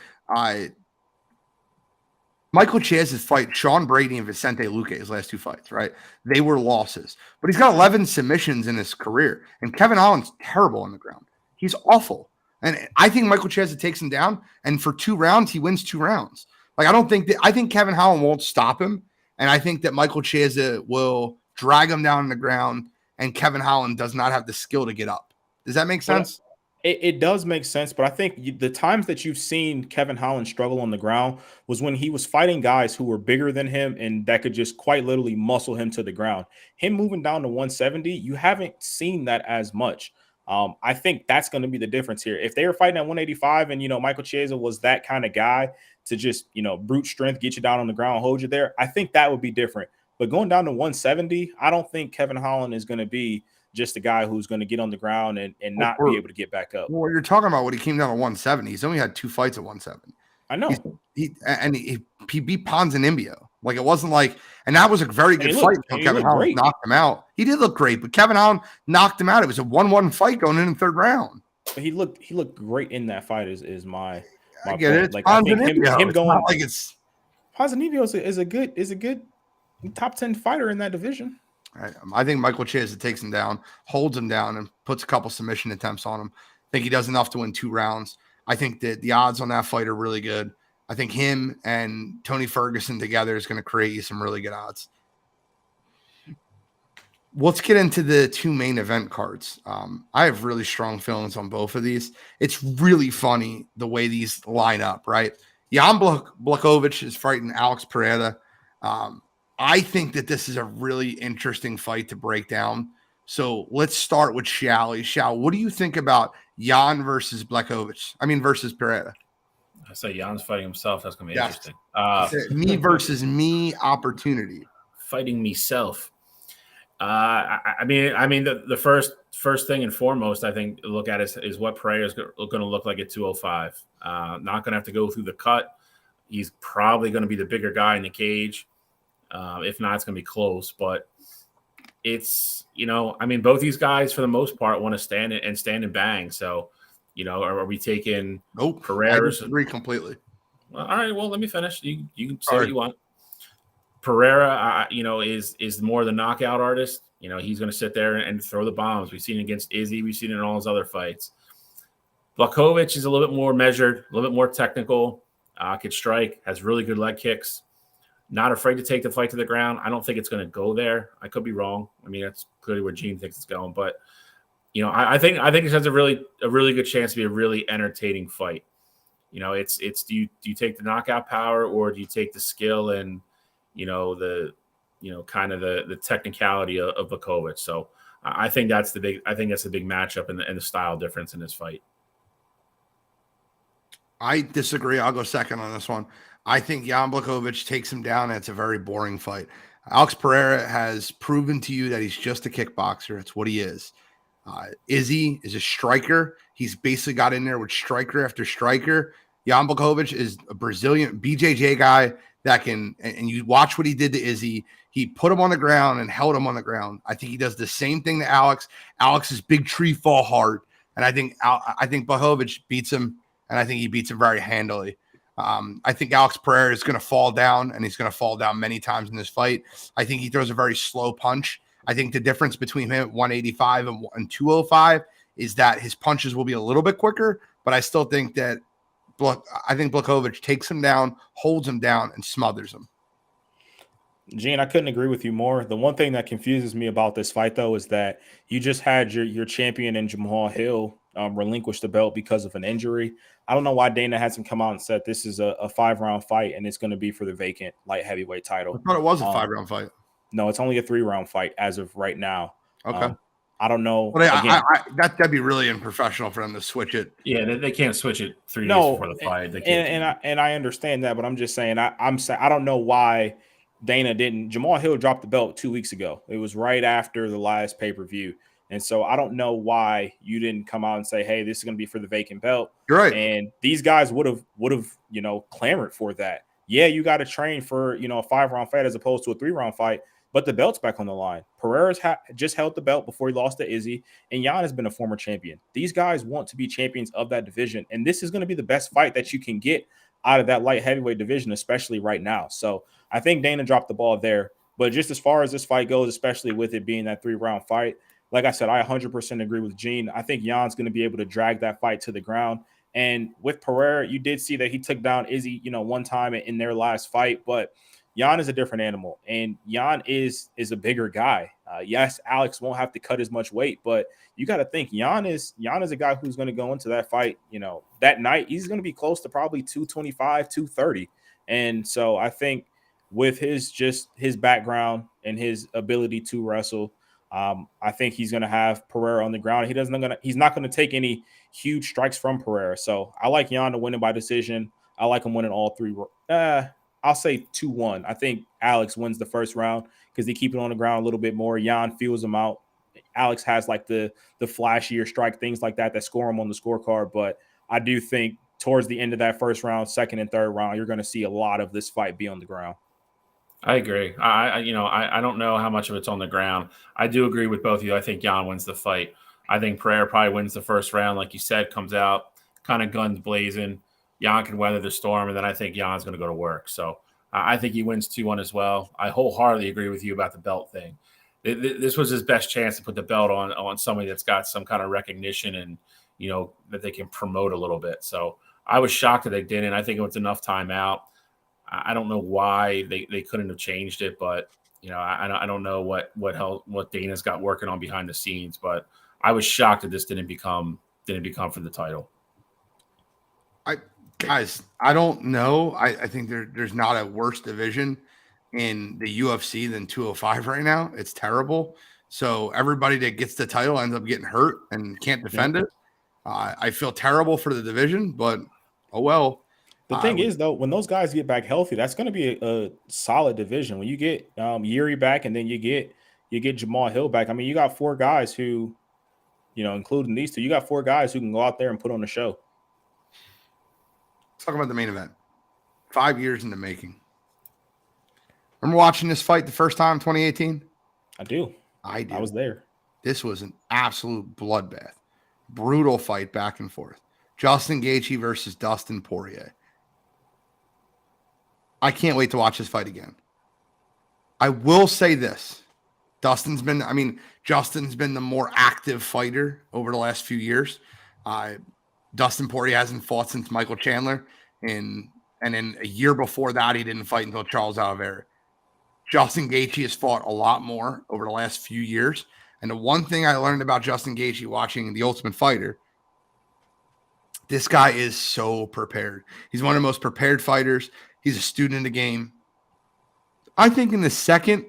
Michael Chiesa's fight, Sean Brady and Vicente Luque, his last two fights, right? They were losses. But he's got 11 submissions in his career. And Kevin Holland's terrible on the ground. He's awful. And I think Michael Chiesa takes him down, and for 2 rounds, he wins 2 rounds. Like, I think Kevin Holland won't stop him. And I think that Michael Chiesa will drag him down on the ground, and Kevin Holland does not have the skill to get up. Does that make sense? It does make sense, but I think the times that you've seen Kevin Holland struggle on the ground was when he was fighting guys who were bigger than him and that could just quite literally muscle him to the ground. Him moving down to 170, you haven't seen that as much. I think that's going to be the difference here. If they were fighting at 185 and, Michael Chiesa was that kind of guy to just, brute strength, get you down on the ground, hold you there, I think that would be different. But going down to 170, I don't think Kevin Holland is going to be just a guy who's going to get on the ground and not be able to get back up. Well, you're talking about when he came down to 170. He's only had 2 fights at 170. I know. He beat Ponzinibbio. Like, it wasn't like, and that was a very good fight until Kevin Holland knocked him out. He did look great, but Kevin Holland knocked him out. It was a 1-1 fight going in the 3rd round. But he looked great in that fight. Is my I get point. it. It's like, I think him it's going not like it's Ponzinibbio is a good top 10 fighter in that division. Right. I think Michael Chiesa takes him down, holds him down, and puts a couple submission attempts on him. I think he does enough to win 2 rounds. I think that the odds on that fight are really good. I think him and Tony Ferguson together is going to create you some really good odds. Let's get into the 2 main event cards. I have really strong feelings on both of these. It's really funny the way these line up, right? Jan Blachowicz is fighting Alex Pereira. I think that this is a really interesting fight to break down. So let's start with Shally. Shal, what do you think about Jan versus Blachowicz? Versus Pereira. I say Jan's fighting himself. That's going to be interesting. Me versus me opportunity. Fighting meself. The first thing and foremost, I think, look at is what Pereira is going to look like at 205. Not going to have to go through the cut. He's probably going to be the bigger guy in the cage. If not, it's going to be close. But it's, both these guys, for the most part, want to stand and bang. So, are we taking Pereira? I disagree completely. Well, all right, well, let me finish. You can say what you want. Pereira, is more the knockout artist. He's going to sit there and throw the bombs. We've seen it against Izzy. We've seen it in all his other fights. Blachowicz is a little bit more measured, a little bit more technical. Could strike, has really good leg kicks. Not afraid to take the fight to the ground. I don't think it's going to go there. I could be wrong. That's clearly where Gene thinks it's going. But, I think it has a really good chance to be a really entertaining fight. It's do you take the knockout power, or do you take the skill and the technicality of Blachowicz? So I think that's the big matchup and the style difference in this fight. I disagree. I'll go second on this one. I think Jan Blachowicz takes him down, and it's a very boring fight. Alex Pereira has proven to you that he's just a kickboxer. It's what he is. Izzy is a striker. He's basically got in there with striker after striker. Jan Blachowicz is a Brazilian BJJ guy that can, and you watch what he did to Izzy. He put him on the ground and held him on the ground. I think he does the same thing to Alex. Alex's big tree fall hard. And I think Blachowicz beats him, and I think he beats him very handily. I think Alex Pereira is going to fall down, and he's going to fall down many times in this fight. I think he throws a very slow punch. I think the difference between him at 185 and 205 is that his punches will be a little bit quicker, but I still think that Blachowicz takes him down, holds him down, and smothers him. Gene, I couldn't agree with you more. The one thing that confuses me about this fight, though, is that you just had your champion in Jamal Hill relinquish the belt because of an injury. I don't know why Dana hasn't come out and said this is a 5-round fight and it's going to be for the vacant light heavyweight title. I thought it was a 5-round fight. No, it's only a 3-round fight as of right now. Okay. I don't know. Well, that'd be really unprofessional for them to switch it. Yeah, they can't switch it 3 days before the fight. They can't. And I understand that, but I'm just saying I don't know why Dana didn't. Jamal Hill dropped the belt 2 weeks ago. It was right after the last pay-per-view. And so I don't know why you didn't come out and say, hey, this is going to be for the vacant belt. You're right. And these guys would have clamored for that. Yeah, you got to train for, a 5-round fight as opposed to a 3-round fight, but the belt's back on the line. Pereira's just held the belt before he lost to Izzy, and Jan has been a former champion. These guys want to be champions of that division, and this is going to be the best fight that you can get out of that light heavyweight division, especially right now. So I think Dana dropped the ball there. But just as far as this fight goes, especially with it being that 3-round fight, like I said, I 100% agree with Gene. I think Jan's going to be able to drag that fight to the ground. And with Pereira, you did see that he took down Izzy, one time in their last fight. But Jan is a different animal, and Jan is a bigger guy. Yes, Alex won't have to cut as much weight, but you got to think Jan is a guy who's going to go into that fight. That night he's going to be close to probably 225, 230. And so I think with his background and his ability to wrestle, I think he's going to have Pereira on the ground. He's not going to take any huge strikes from Pereira. So I like Jan to win it by decision. I like him winning all 3. I'll say 2-1. I think Alex wins the first round because they keep it on the ground a little bit more. Jan feels him out. Alex has like the flashier strike, things like that score him on the scorecard. But I do think towards the end of that first round, second and third round, you're going to see a lot of this fight be on the ground. I agree. I don't know how much of it's on the ground. I do agree with both of you. I think Jan wins the fight. I think Pereira probably wins the first round, like you said, comes out kind of guns blazing. Jan can weather the storm, and then I think Jan's going to go to work. So I think he wins 2-1 as well. I wholeheartedly agree with you about the belt thing. This was his best chance to put the belt on somebody that's got some kind of recognition and, that they can promote a little bit. So I was shocked that they didn't. I think it was enough time out. I don't know why they couldn't have changed it, but I don't know what Dana's got working on behind the scenes, but I was shocked that this didn't become for the title. I don't know. I think there's not a worse division in the UFC than 205 right now. It's terrible. So everybody that gets the title ends up getting hurt and can't defend it. I feel terrible for the division, but oh well. The thing is, though, when those guys get back healthy, that's going to be a solid division. When you get Yuri back, and then you get Jamal Hill back. I mean, you got 4 guys who, including these 2, you got 4 guys who can go out there and put on a show. Let's talk about the main event. 5 years in the making. Remember watching this fight the first time, 2018? I do. I was there. This was an absolute bloodbath. Brutal fight back and forth. Justin Gaethje versus Dustin Poirier. I can't wait to watch this fight again. I will say this. Justin's been the more active fighter over the last few years. Dustin Poirier hasn't fought since Michael Chandler. And then a year before that, he didn't fight until Charles Oliveira. Justin Gaethje has fought a lot more over the last few years. And the one thing I learned about Justin Gaethje watching The Ultimate Fighter, this guy is so prepared. He's one of the most prepared fighters. He's a student in the game. I think in the second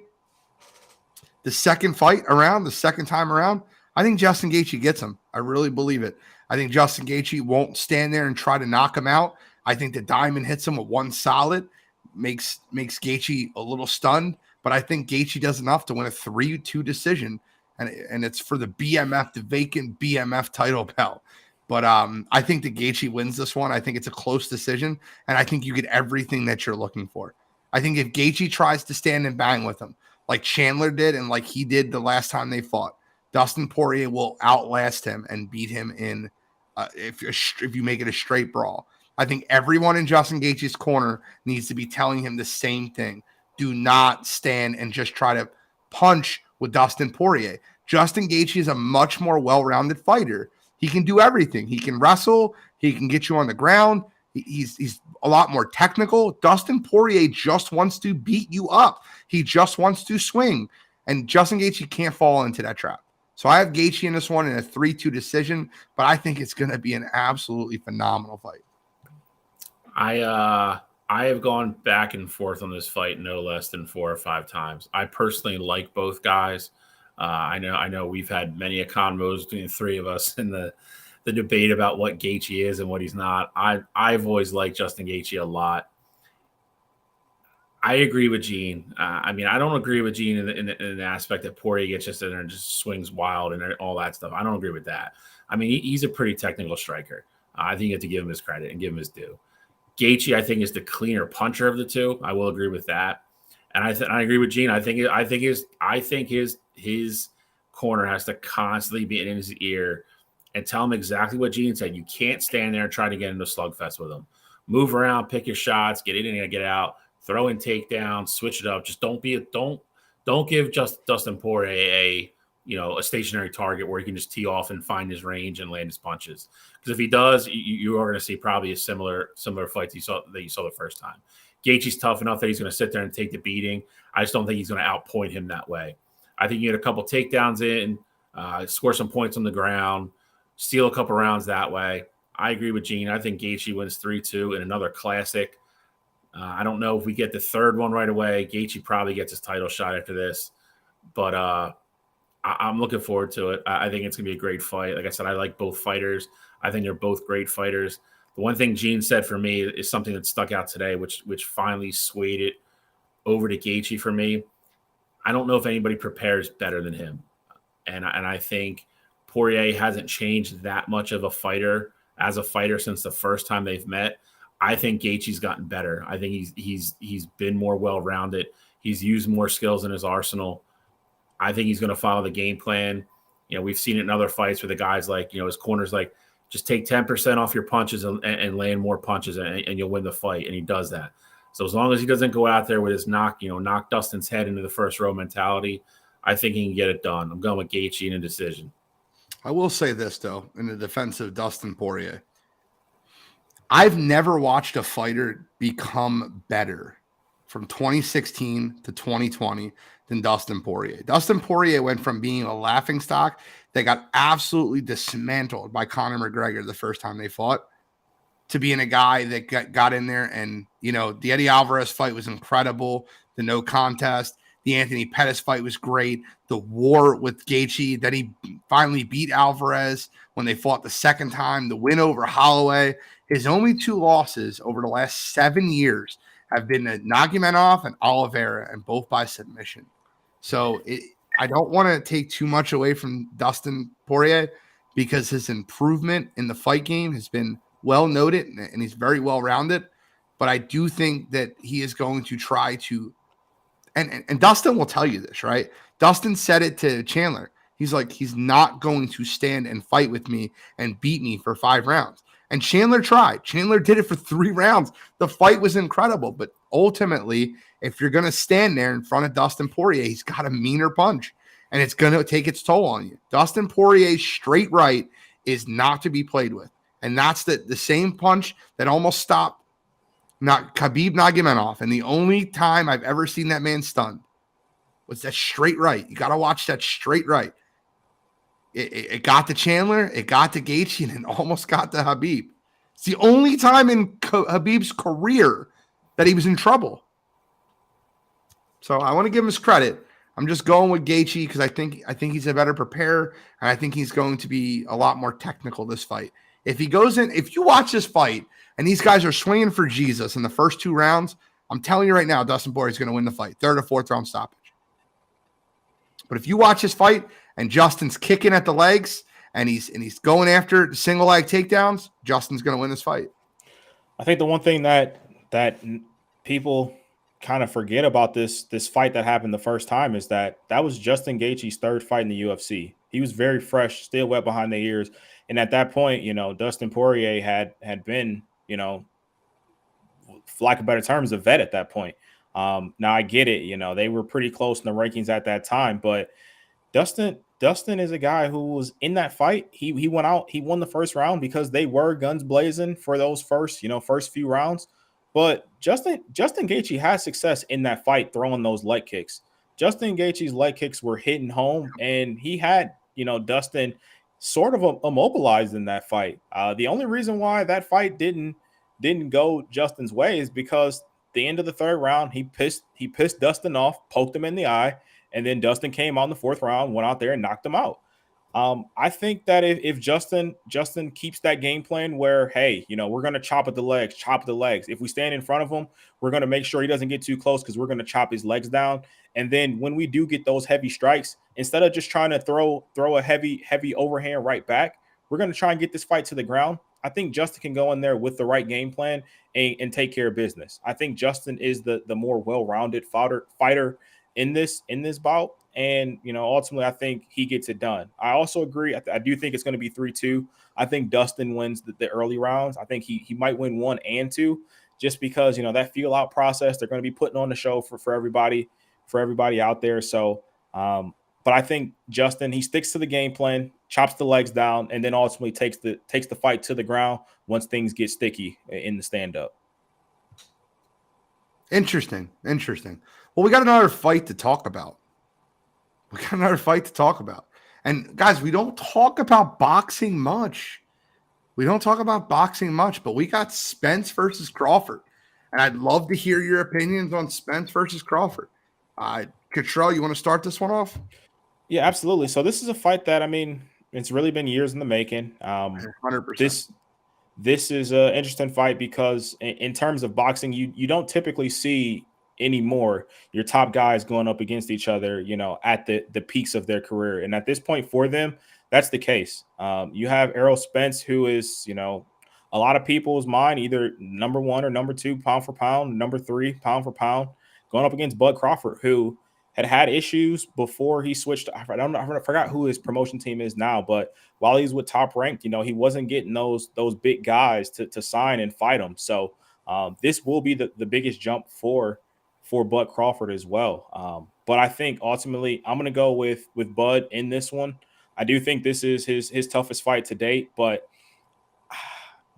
fight around, the second time around, I think Justin Gaethje gets him. I really believe it. I think Justin Gaethje won't stand there and try to knock him out. I think the diamond hits him with one solid, makes Gaethje a little stunned, but I think Gaethje does enough to win a 3-2 decision, and it's for the BMF, the vacant BMF title belt. But I think that Gaethje wins this one. I think it's a close decision, and I think you get everything that you're looking for. I think if Gaethje tries to stand and bang with him, like Chandler did and like he did the last time they fought, Dustin Poirier will outlast him and beat him in if you make it a straight brawl. I think everyone in Justin Gaethje's corner needs to be telling him the same thing. Do not stand and just try to punch with Dustin Poirier. Justin Gaethje is a much more well-rounded fighter. He can do everything. He can wrestle. He can get you on the ground. He's a lot more technical. Dustin Poirier just wants to beat you up. He just wants to swing. And Justin Gaethje can't fall into that trap. So I have Gaethje in this one in a 3-2 decision, but I think it's going to be an absolutely phenomenal fight. I have gone back and forth on this fight no less than 4 or 5 times. I personally like both guys. I know we've had many a convos between the 3 of us in the debate about what Gaethje is and what he's not. I've always liked Justin Gaethje a lot. I agree with Gene. I don't agree with Gene in the aspect that Poirier gets just in there and just swings wild and all that stuff. I don't agree with that. I mean, he's a pretty technical striker. I think you have to give him his credit and give him his due. Gaethje, I think, is the cleaner puncher of the 2. I will agree with that, and I agree with Gene. I think his corner has to constantly be in his ear and tell him exactly what Gene said. You can't stand there and try to get into slugfest with him. Move around, pick your shots, get in and get out, throw in takedowns, switch it up. Just don't give Dustin Poirier a stationary target where he can just tee off and find his range and land his punches. Because if he does, you are going to see probably a similar fight that you saw the first time. Gaethje's tough enough that he's going to sit there and take the beating. I just don't think he's going to outpoint him that way. I think you get a couple takedowns in, score some points on the ground, steal a couple rounds that way. I agree with Gene. I think Gaethje wins 3-2 in another classic. I don't know if we get the third one right away. Gaethje probably gets his title shot after this, but I'm looking forward to it. I think it's going to be a great fight. Like I said, I like both fighters. I think they're both great fighters. The one thing Gene said for me is something that stuck out today, which finally swayed it over to Gaethje for me. I don't know if anybody prepares better than him. And I think Poirier hasn't changed that much of a fighter as a fighter since the first time they've met. I think Gaethje's gotten better. I think he's been more well-rounded. He's used more skills in his arsenal. I think he's going to follow the game plan. We've seen it in other fights where the guys his corner's like, just take 10% off your punches and land more punches and you'll win the fight. And he does that. So as long as he doesn't go out there with his knock Dustin's head into the first row mentality, I think he can get it done. I'm going with Gaethje in a decision. I will say this, though, in the defense of Dustin Poirier. I've never watched a fighter become better from 2016 to 2020 than Dustin Poirier. Dustin Poirier went from being a laughingstock that got absolutely dismantled by Conor McGregor the first time they fought to being a guy that got in there. And, the Eddie Alvarez fight was incredible. The no contest. The Anthony Pettis fight was great. The war with Gaethje, that he finally beat Alvarez when they fought the second time. The win over Holloway. His only 2 losses over the last 7 years have been to Nurmagomedov and Oliveira, and both by submission. So I don't want to take too much away from Dustin Poirier because his improvement in the fight game has been well noted and he's very well rounded. But I do think that he is going to try to, and Dustin will tell you this, right? Dustin said it to Chandler. He's like, he's not going to stand and fight with me and beat me for 5 rounds. And Chandler tried. Chandler did it for 3 rounds. The fight was incredible. But ultimately, if you're going to stand there in front of Dustin Poirier, he's got a meaner punch. And it's going to take its toll on you. Dustin Poirier's straight right is not to be played with. And that's the same punch that almost stopped Khabib Nurmagomedov. And the only time I've ever seen that man stunned was that straight right. You got to watch that straight right. It got to Chandler, it got to Gaethje, and it almost got to Khabib. It's the only time in Khabib's career that he was in trouble. So I want to give him his credit. I'm just going with Gaethje because I think he's a better preparer, and I think he's going to be a lot more technical this fight. If he goes in, if you watch this fight and these guys are swinging for Jesus in the first 2 rounds, I'm telling you right now, Dustin Poirier is going to win the fight, 3rd or 4th round stoppage. But if you watch this fight and Justin's kicking at the legs and he's going after single leg takedowns, Justin's going to win this fight. I think the one thing that people kind of forget about this fight that happened the first time is that was Justin Gaethje's 3rd fight in the UFC. He was very fresh, still wet behind the ears. And at that point, Dustin Poirier had been, for lack of better terms, a vet at that point. Now I get it, they were pretty close in the rankings at that time, but Dustin is a guy who was in that fight. He went out, he won the first round because they were guns blazing for those first few rounds. But Justin Gaethje had success in that fight throwing those leg kicks. Justin Gaethje's leg kicks were hitting home, and he had, Dustin sort of immobilized in that fight. The only reason why that fight didn't go Justin's way is because the end of the 3rd round, he pissed Dustin off, poked him in the eye, and then Dustin came on the 4th round, went out there and knocked him out. I think that if Justin keeps that game plan where, hey, we're going to chop at the legs. If we stand in front of him, we're going to make sure he doesn't get too close because we're going to chop his legs down. And then when we do get those heavy strikes, instead of just trying to throw a heavy overhand right back, we're going to try and get this fight to the ground. I think Justin can go in there with the right game plan and take care of business. I think Justin is the more well-rounded fighter in this bout. And, ultimately, I think he gets it done. I also agree. I do think it's going to be 3-2. I think Dustin wins the early rounds. I think he might win 1 and 2 just because, that feel-out process, they're going to be putting on the show for everybody out there. So, but I think Justin, he sticks to the game plan, chops the legs down, and then ultimately takes the fight to the ground once things get sticky in the stand-up. Interesting. Well, we got another fight to talk about. And guys, we don't talk about boxing much. But we got Spence versus Crawford. And I'd love to hear your opinions on Spence versus Crawford. Cottrell, you want to start this one off? Yeah, absolutely. So this is a fight that, it's really been years in the making. 100%. This is an interesting fight because in terms of boxing, you don't typically see anymore your top guys going up against each other, at the peaks of their career. And at this point for them, that's the case. You have Errol Spence, who is, a lot of people's mind, either number 1 or number 2 pound for pound, number 3 pound for pound, going up against Bud Crawford, who had issues before he switched. I forgot who his promotion team is now, but while he's with Top Ranked, he wasn't getting those big guys to sign and fight him. So this will be the biggest jump for Bud Crawford as well. But I think ultimately I'm going to go with Bud in this one. I do think this is his toughest fight to date, but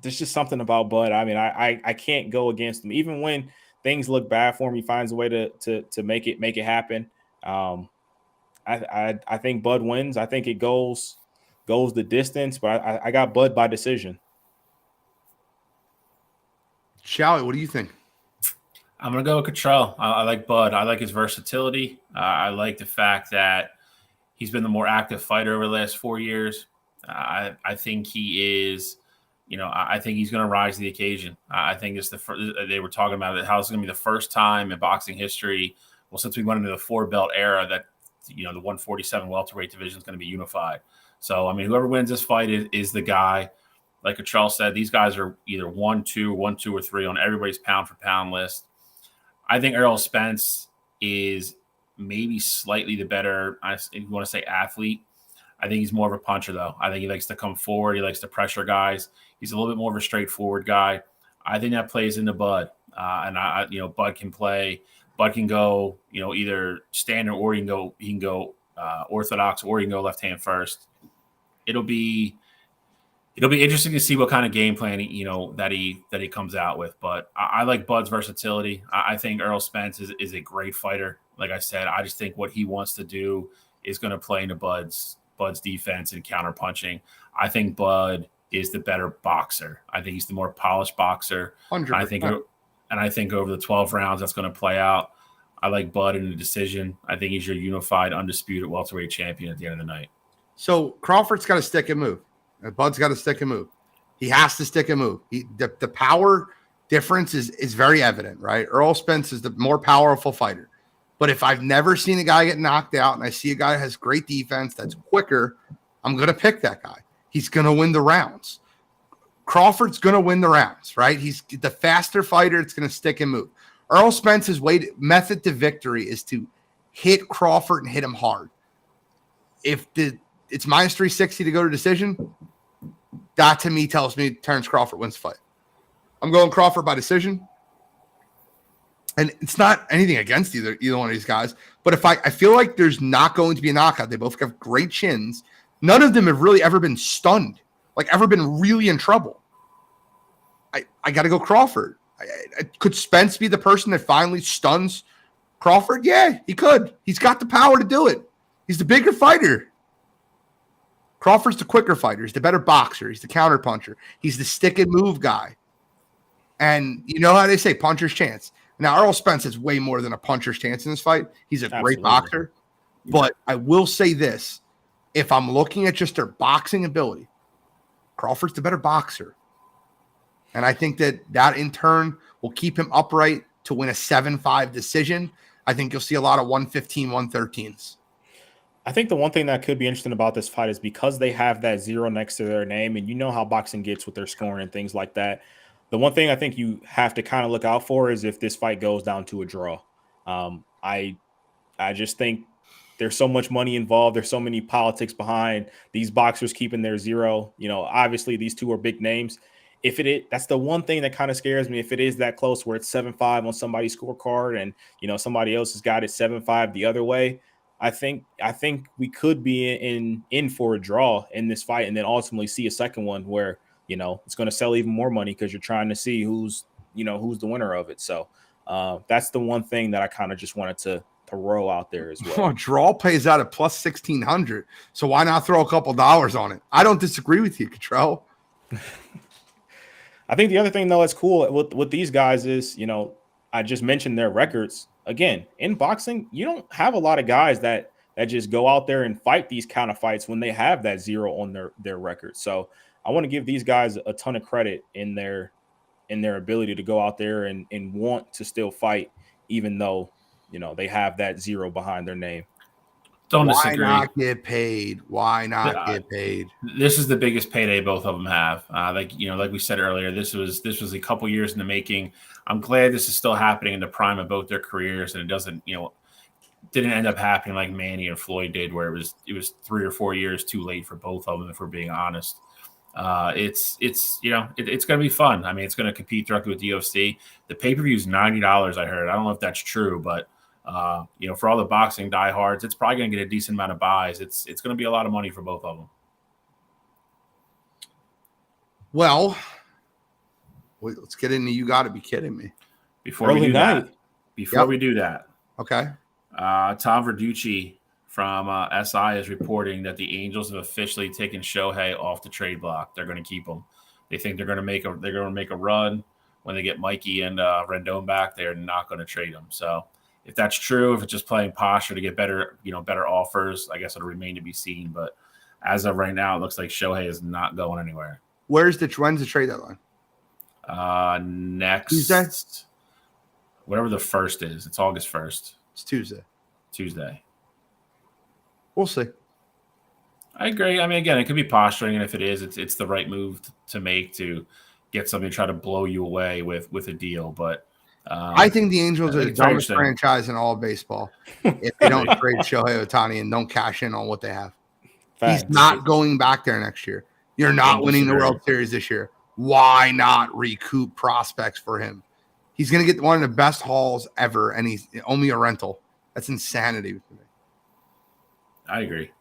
there's just something about Bud. I mean, I can't go against him. Even when things look bad for him, he finds a way to make it happen. I think Bud wins. I think it goes the distance, but I got Bud by decision. Showie, what do you think? I'm going to go with Cottrell. I like Bud. I like his versatility. I like the fact that he's been the more active fighter over the last 4 years. I think he is, I think he's going to rise to the occasion. I think it's they were talking about it, how it's going to be the first time in boxing history, well, since we went into the 4-belt era, that, the 147 welterweight division is going to be unified. So, I mean, whoever wins this fight is the guy. Like Cottrell said, these guys are either 1, 2, or 3 on everybody's pound-for-pound list. I think Errol Spence is maybe slightly the better, if you want to say, athlete. I think he's more of a puncher, though. I think he likes to come forward. He likes to pressure guys. He's a little bit more of a straightforward guy. I think that plays into Bud. Bud can play. Bud can go, either standard or he can go orthodox, or he can go left hand first. It'll be interesting to see what kind of game plan that he comes out with. But I like Bud's versatility. I think Errol Spence is a great fighter. Like I said, I just think what he wants to do is going to play into Bud's defense and counter punching. I think Bud is the better boxer. I think he's the more polished boxer. 100%. I think over the 12 rounds that's going to play out. I like Bud in the decision. I think he's your unified, undisputed welterweight champion at the end of the night. So Crawford's got to stick and move. Bud's got to stick and move. He has to stick and move. The power difference is very evident, right? Errol Spence is the more powerful fighter. But if I've never seen a guy get knocked out and I see a guy that has great defense that's quicker, I'm going to pick that guy. He's going to win the rounds. Crawford's going to win the rounds, right? He's the faster fighter. It's going to stick and move. Errol Spence's method to victory is to hit Crawford and hit him hard. If it's minus 360 to go to decision, that to me tells me Terrence Crawford wins the fight. I'm going Crawford by decision. And it's not anything against either one of these guys. But if I feel like there's not going to be a knockout, they both have great chins. None of them have really ever been stunned, like ever been really in trouble. I got to go Crawford. Could Spence be the person that finally stuns Crawford? Yeah, he could. He's got the power to do it. He's the bigger fighter. Crawford's the quicker fighter. He's the better boxer. He's the counter puncher. He's the stick and move guy. And you know how they say puncher's chance. Now, Errol Spence has way more than a puncher's chance in this fight. He's a great boxer. But I will say this. If I'm looking at just their boxing ability, Crawford's the better boxer. And I think that in turn will keep him upright to win a 7-5 decision. I think you'll see a lot of 115, 113s. I think the one thing that could be interesting about this fight is because they have that 0 next to their name, and you know how boxing gets with their scoring and things like that. The one thing I think you have to kind of look out for is if this fight goes down to a draw. I just think there's so much money involved. There's so many politics behind these boxers keeping their 0. Obviously these two are big names. If it is, that's the one thing that kind of scares me. If it is that close where it's 7-5 on somebody's scorecard and somebody else has got it 7-5 the other way, I think we could be in for a draw in this fight, and then ultimately see a second one where it's going to sell even more money because you're trying to see who's the winner of it. So that's the one thing that I kind of just wanted to throw out there as well. Draw pays out at plus 1,600, so why not throw a couple dollars on it? I don't disagree with you, Cottrell. I think the other thing, though, that's cool with these guys is, I just mentioned their records. Again, in boxing, you don't have a lot of guys that just go out there and fight these kind of fights when they have that 0 on their record. So I want to give these guys a ton of credit in their ability to go out there and want to still fight, even though, they have that 0 behind their name. Don't disagree. Why not get paid? Why not get paid? This is the biggest payday both of them have. Like we said earlier, this was a couple years in the making. I'm glad this is still happening in the prime of both their careers, and it doesn't, didn't end up happening like Manny and Floyd did, where it was 3 or 4 years too late for both of them, if we're being honest. It's going to be fun. I mean, it's going to compete directly with the UFC. The pay-per-view is $90, I heard. I don't know if that's true, but For all the boxing diehards, it's probably going to get a decent amount of buys. It's going to be a lot of money for both of them. Well, let's get into You Got to Be Kidding Me. Before we do that, okay. Tom Verducci from SI is reporting that the Angels have officially taken Shohei off the trade block. They're going to keep him. They think they're going to make a run when they get Mikey and Rendon back. They're not going to trade him. So if that's true, if it's just playing posture to get better offers, I guess it'll remain to be seen. But as of right now, it looks like Shohei is not going anywhere. When's the trade deadline? Next Tuesday? Whatever the 1st is. It's August 1st. It's Tuesday. We'll see. I agree. I mean, again, it could be posturing, and if it is, it's the right move to make to get somebody to try to blow you away with a deal. But I think the Angels are the dumbest franchise in all of baseball if they don't trade Shohei Ohtani and don't cash in on what they have. Facts. He's not going back there next year. You're not winning the World Series this year. Why not recoup prospects for him? He's going to get one of the best hauls ever, and he's only a rental. That's insanity to me. I agree.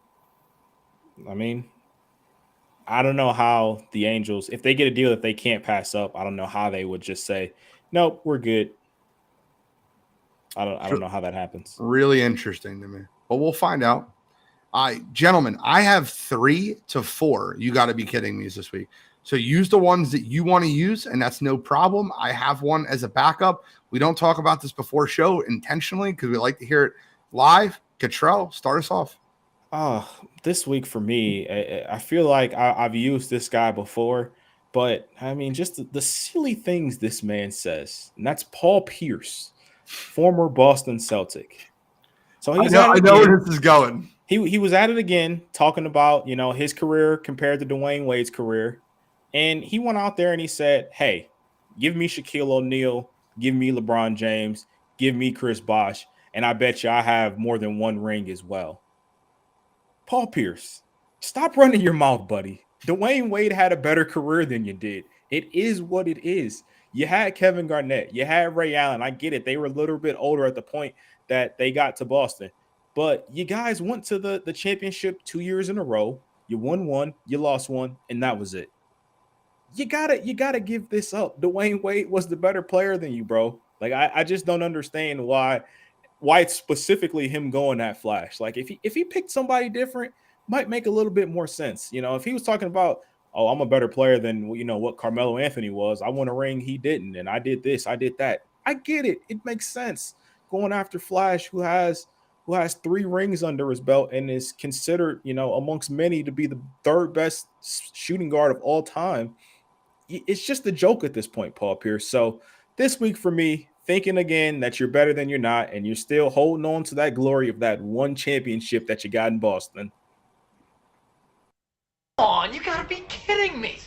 I mean, I don't know how the Angels, if they get a deal that they can't pass up, I don't know how they would just say, nope, we're good. I don't know how that happens. Really interesting to me. But we'll find out. Gentlemen, I have 3 to 4. You got to be kidding me this week. So use the ones that you want to use, and that's no problem. I have one as a backup. We don't talk about this before show intentionally because we like to hear it live. Cottrell, start us off. This week for me, I feel like I've used this guy before, but I mean, just the silly things this man says, and that's Paul Pierce, former Boston Celtic. So I know where this is going. He was at it again, talking about his career compared to Dwayne Wade's career, and he went out there and he said, "Hey, give me Shaquille O'Neal, give me LeBron James, give me Chris Bosh, and I bet you I have more than one ring as well." Paul Pierce, stop running your mouth, buddy. Dwayne Wade had a better career than you did. It is what it is. You had Kevin Garnett. You had Ray Allen. I get it. They were a little bit older at the point that they got to Boston. But you guys went to the championship 2 years in a row. You won one, you lost one, and that was it. You gotta give this up. Dwayne Wade was the better player than you, bro. Like I just don't understand why it's specifically him going that flash. Like if he picked somebody different, might make a little bit more sense. If he was talking about, oh, I'm a better player than what Carmelo Anthony was. I won a ring, he didn't, and I did this, I did that. I get it. It makes sense. Going after Flash, who has 3 rings under his belt and is considered, amongst many to be the 3rd best shooting guard of all time. It's just a joke at this point, Paul Pierce. So this week for me, thinking again that you're better than you're not, and you're still holding on to that glory of that one championship that you got in Boston. Come on, you gotta be kidding me.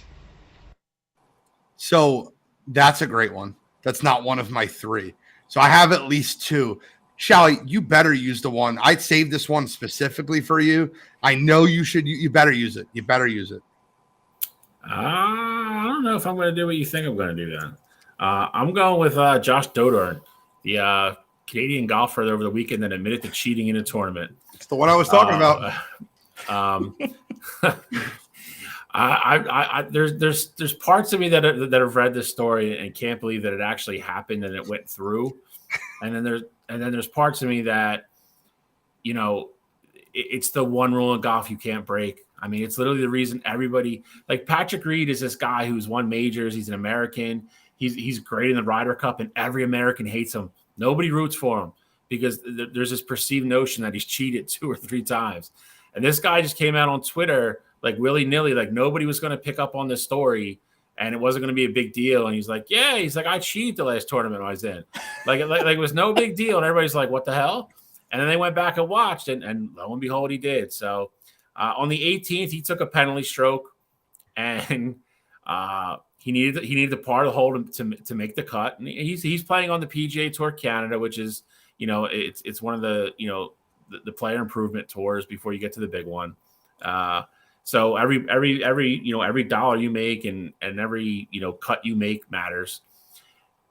So that's a great one. That's not one of my 3. So I have at least 2. Shelly, you better use the one. I'd save this one specifically for you. I know you should. You better use it. You better use it. I don't know if I'm going to do what you think I'm going to do then. I'm going with Josh Dodorn, the Canadian golfer over the weekend that admitted to cheating in a tournament. It's the one I was talking about. There's parts of me that have read this story and can't believe that it actually happened and it went through, and then there's parts of me that, it's the one rule in golf you can't break. I mean, it's literally the reason everybody, like Patrick Reed is this guy who's won majors. He's an American. He's great in the Ryder Cup, and every American hates him. Nobody roots for him because there's this perceived notion that he's cheated 2 or 3 times. And this guy just came out on Twitter like willy-nilly, like nobody was going to pick up on this story, and it wasn't going to be a big deal. And he's like, I cheated the last tournament I was in. Like it was no big deal. And everybody's like, what the hell? And then they went back and watched, and lo and behold, he did. So on the 18th, he took a penalty stroke, and he needed the par to hold him to make the cut. And he's playing on the PGA Tour Canada, which is it's one of the the player improvement tours before you get to the big one. So every dollar you make and every cut you make matters.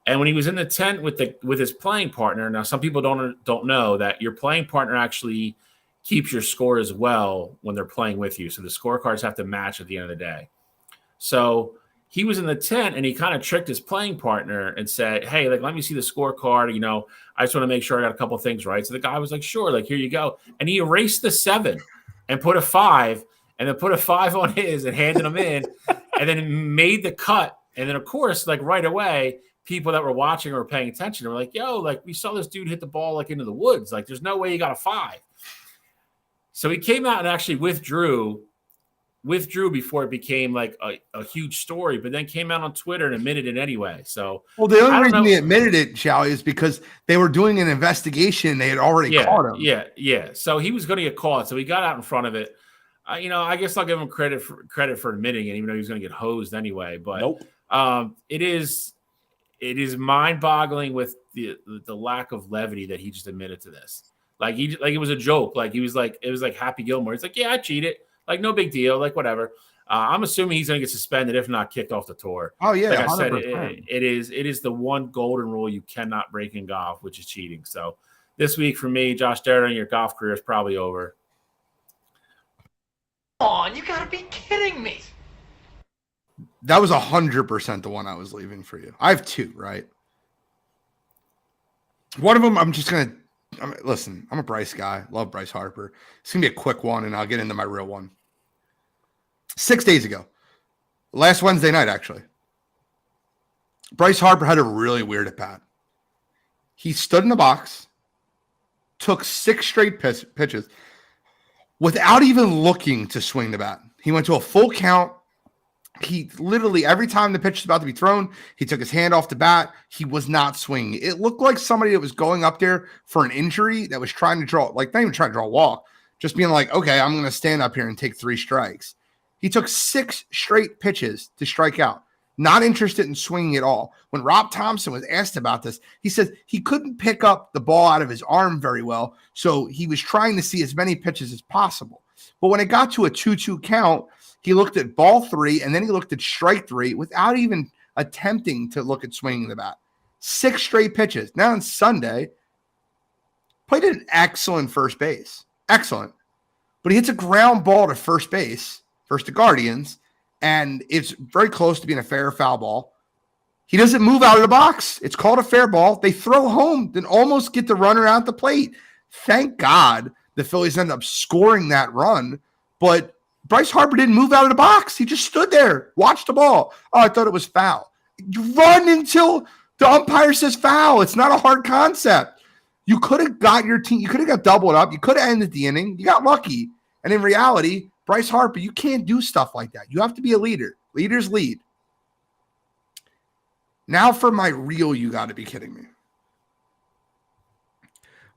And when he was in the tent with his playing partner, now some people don't know that your playing partner actually keeps your score as well when they're playing with you. So the scorecards have to match at the end of the day. So he was in the tent and he kind of tricked his playing partner and said, "Hey, like, let me see the scorecard. You know, I just want to make sure I got a couple of things right." So the guy was like, "Sure, like, here you go." And he erased the 7 and put a 5 and then put a 5 on his and handed him in and then made the cut. And then, of course, like right away, people that were watching or paying attention were like, "Yo, like, we saw this dude hit the ball like into the woods. Like, there's no way he got a 5. So he came out and actually withdrew before it became like a huge story, but then came out on Twitter and admitted it anyway. So, well, the only reason he admitted it, Charlie, is because they were doing an investigation. They had already caught him. Yeah. So he was going to get caught. So he got out in front of it. I guess I'll give him credit for admitting it, even though he was going to get hosed anyway. But nope. It is mind-boggling with the lack of levity that he just admitted to this. Like it was a joke. Like it was like Happy Gilmore. It's like, yeah, I cheated. Like, no big deal. Like, whatever. I'm assuming he's going to get suspended, if not kicked off the tour. Oh yeah, like I said, it is the one golden rule you cannot break in golf, which is cheating. So this week for me, Josh Darren, your golf career is probably over. Come on, you gotta be kidding me. That was 100% the one I was leaving for you. I have 2, right? One of them, listen, I'm a Bryce guy. Love Bryce Harper. It's going to be a quick one, and I'll get into my real one. 6 days ago, last Wednesday night, actually, Bryce Harper had a really weird at-bat. He stood in the box, took 6 straight pitches without even looking to swing the bat. He went to a full count. He literally, every time the pitch was about to be thrown, he took his hand off the bat. He was not swinging. It looked like somebody that was going up there for an injury that was trying to draw, like not even trying to draw a walk, just being like, okay, I'm going to stand up here and take 3 strikes. He took 6 straight pitches to strike out, not interested in swinging at all. When Rob Thompson was asked about this, he said he couldn't pick up the ball out of his arm very well, so he was trying to see as many pitches as possible. But when it got to a 2-2 count, he looked at ball 3 and then he looked at strike 3 without even attempting to look at swinging the bat. 6 straight pitches. Now on Sunday, played an excellent first base. Excellent. But he hits a ground ball to first base, first to Guardians, and it's very close to being a fair or foul ball. He doesn't move out of the box. It's called a fair ball. They throw home, then almost get the runner out the plate. Thank God the Phillies ended up scoring that run, but Bryce Harper didn't move out of the box. He just stood there, watched the ball. Oh, I thought it was foul. You run until the umpire says foul. It's not a hard concept. You could have got your team. You could have got doubled up. You could have ended the inning. You got lucky. And in reality, Bryce Harper, you can't do stuff like that. You have to be a leader. Leaders lead. Now for my real, you got to be kidding me.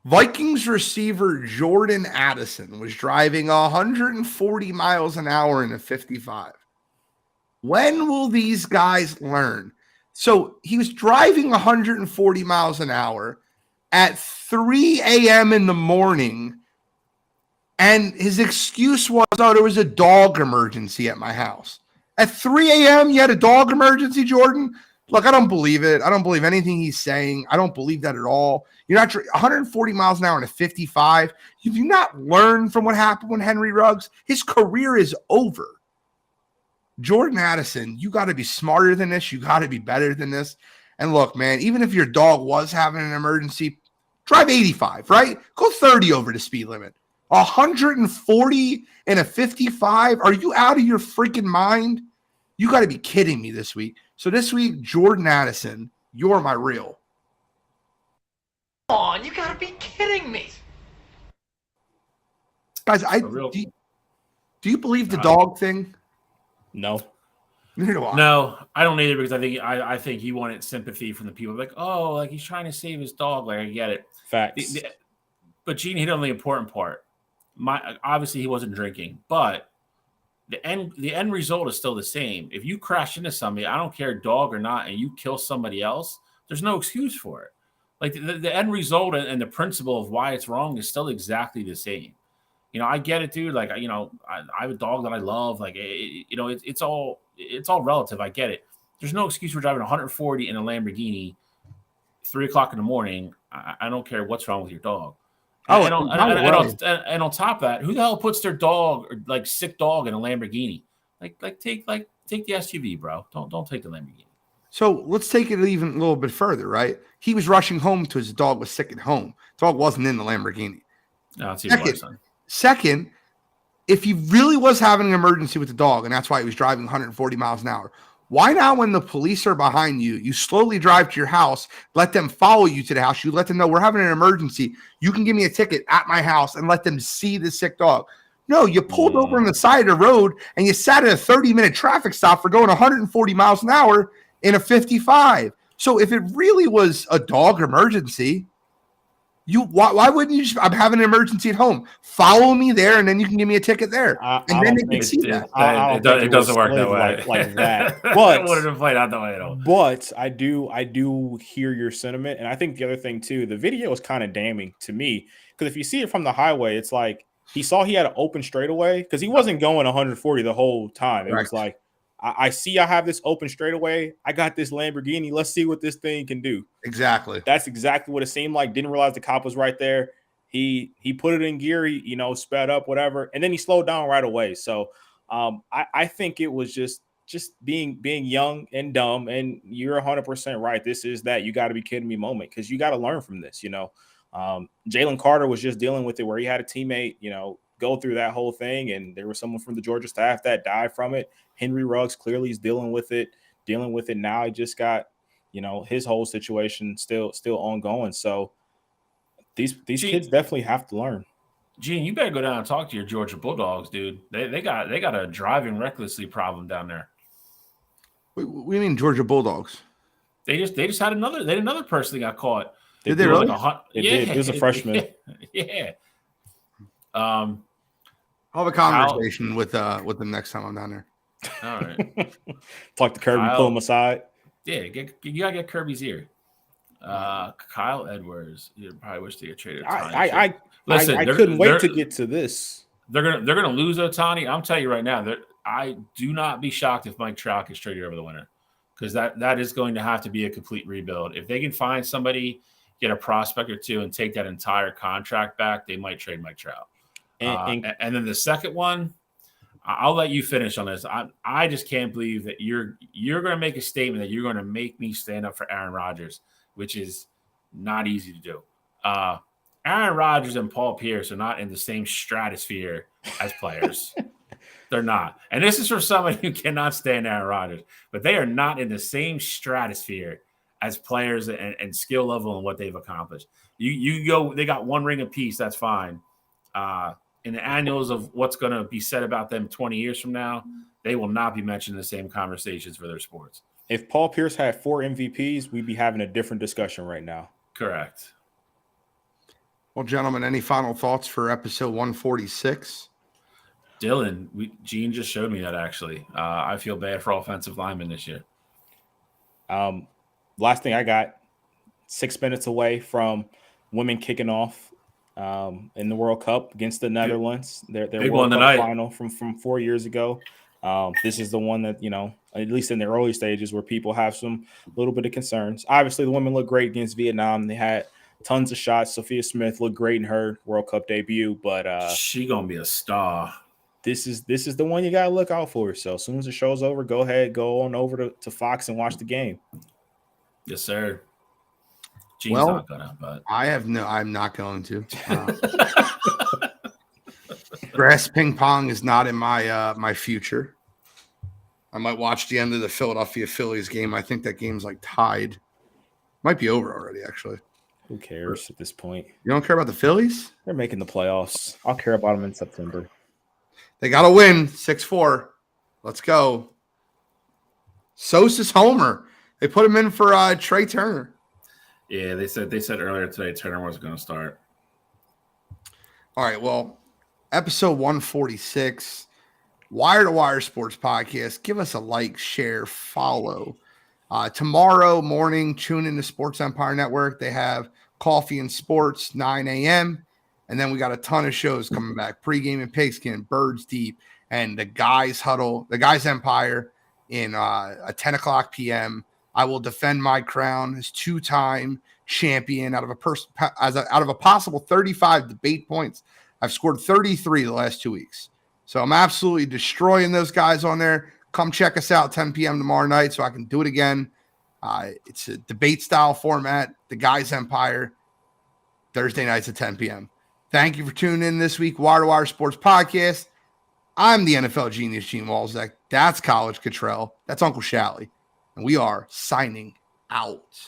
Vikings receiver Jordan Addison was driving 140 miles an hour in a 55. When will these guys learn? So he was driving 140 miles an hour at 3 a.m. in the morning, and his excuse was, oh, there was a dog emergency at my house. At 3 a.m., you had a dog emergency, Jordan? Look, I don't believe it. I don't believe anything he's saying. I don't believe that at all. You're not 140 miles an hour in a 55. You do not learn from what happened when Henry Ruggs. His career is over. Jordan Addison, you got to be smarter than this. You got to be better than this. And look, man, even if your dog was having an emergency, drive 85, right? Go 30 over the speed limit. 140 in a 55? Are you out of your freaking mind? You got to be kidding me this week. So this week, Jordan Addison, you're my real. Come on, you gotta be kidding me. Guys, do you believe the dog thing? No. Neither do I. No, I don't either, because I think he wanted sympathy from the people. Like, oh, like he's trying to save his dog. Like, I get it. Facts. But Gene hit on the important part. Obviously he wasn't drinking, but the end result is still the same. If you crash into somebody, I don't care dog or not, and you kill somebody else, there's no excuse for it. Like the end result and the principle of why it's wrong is still exactly the same. You know, I get it, dude. Like, you know, I have a dog that I love. Like, it's all relative. I get it. There's no excuse for driving 140 in a Lamborghini 3 o'clock in the morning. I don't care what's wrong with your dog. Oh, and on top of that, who the hell puts their dog or like sick dog in a Lamborghini? Like take the SUV, bro. Don't take the Lamborghini. So let's take it even a little bit further, right? He was rushing home to his dog was sick at home. Dog wasn't in the Lamborghini. No, it's your wife, son. Second, if he really was having an emergency with the dog, and that's why he was driving 140 miles an hour, why not, when the police are behind you, you slowly drive to your house, let them follow you to the house, you let them know we're having an emergency, you can give me a ticket at my house, and let them see the sick dog. No, you pulled over on the side of the road, and you sat at a 30-minute traffic stop for going 140 miles an hour in a 55. So if it really was a dog emergency, why wouldn't you just, I'm having an emergency at home, follow me there, and then you can give me a ticket there, and then they can see that. It doesn't work that way. like that. But it wouldn't have played out that way at all. But I do hear your sentiment, and I think the other thing too, the video is kind of damning to me, because if you see it from the highway, it's like he saw he had an open straightaway, because he wasn't going 140 the whole time. It was like, I see I have this open straightaway. I got this Lamborghini. Let's see what this thing can do. Exactly. That's exactly what it seemed like. Didn't realize the cop was right there. He put it in gear. He sped up, whatever, and then he slowed down right away. So I think it was just being young and dumb. And you're 100% right. This is that you got to be kidding me moment, because you got to learn from this. Jalen Carter was just dealing with it, where he had a teammate, go through that whole thing, and there was someone from the Georgia staff that died from it. Henry Ruggs clearly is dealing with it now. He just got, his whole situation still ongoing. So these kids definitely have to learn. Gene, you better go down and talk to your Georgia Bulldogs, dude. They got a driving recklessly problem down there. What do you mean Georgia Bulldogs? They just had another person that got caught. Did they really? It was a freshman. Yeah. I'll have a conversation with them next time I'm down there. All right. Talk to Kirby, pull him aside. Yeah, you gotta get Kirby's ear. Kyle Edwards, you probably wish to get traded. I couldn't wait to get to this. They're gonna lose Ohtani. I'm telling you right now, I do not be shocked if Mike Trout gets traded over the winter, because that is going to have to be a complete rebuild. If they can find somebody, get a prospect or two, and take that entire contract back, they might trade Mike Trout. And then the second one, I'll let you finish on this. I just can't believe that you're going to make a statement that you're going to make me stand up for Aaron Rodgers, which is not easy to do. Aaron Rodgers and Paul Pierce are not in the same stratosphere as players. They're not. And this is for somebody who cannot stand Aaron Rodgers, but they are not in the same stratosphere as players and skill level and what they've accomplished. You go, they got one ring apiece, that's fine. In the annuals of what's going to be said about them 20 years from now, they will not be mentioned in the same conversations for their sports. If Paul Pierce had 4 MVPs, we'd be having a different discussion right now. Correct. Well, gentlemen, any final thoughts for episode 146? Dylan, Gene just showed me that, actually. I feel bad for offensive linemen this year. Last thing I got, 6 minutes away from women kicking off in the World Cup against the Netherlands. Their World Cup final from 4 years ago. This is the one that, at least in the early stages, where people have a little bit of concerns. Obviously, the women look great against Vietnam. They had tons of shots. Sophia Smith looked great in her World Cup debut, but she gonna be a star. This is the one you gotta look out for. So as soon as the show's over, go on over to Fox and watch the game. Yes, sir. Gene's not gonna, but I'm not going to. Grass ping pong is not in my future. I might watch the end of the Philadelphia Phillies game. I think that game's like tied. Might be over already, actually. Who cares at this point? You don't care about the Phillies? They're making the playoffs. I'll care about them in September. They got to win 6-4. Let's go. Sosa's homer. They put him in for Trey Turner. Yeah, they said earlier today Turner wasn't going to start. All right, well, episode 146, Wire to Wire Sports Podcast. Give us a like, share, follow. Tomorrow morning, tune in to Sports Empire Network. They have Coffee and Sports, 9 a.m. And then we got a ton of shows coming back. Pregame and Pigskin, Birds Deep, and the Guys Huddle, the Guys Empire in a 10 o'clock p.m. I will defend my crown as 2-time champion out of a possible 35 debate points. I've scored 33 the last 2 weeks. So I'm absolutely destroying those guys on there. Come check us out 10 p.m. tomorrow night so I can do it again. It's a debate style format, the Guys Empire, Thursday nights at 10 p.m. Thank you for tuning in this week, Wire to Wire Sports Podcast. I'm the NFL genius, Gene Walzek. That's College Cottrell. That's Uncle Shally. And we are signing out.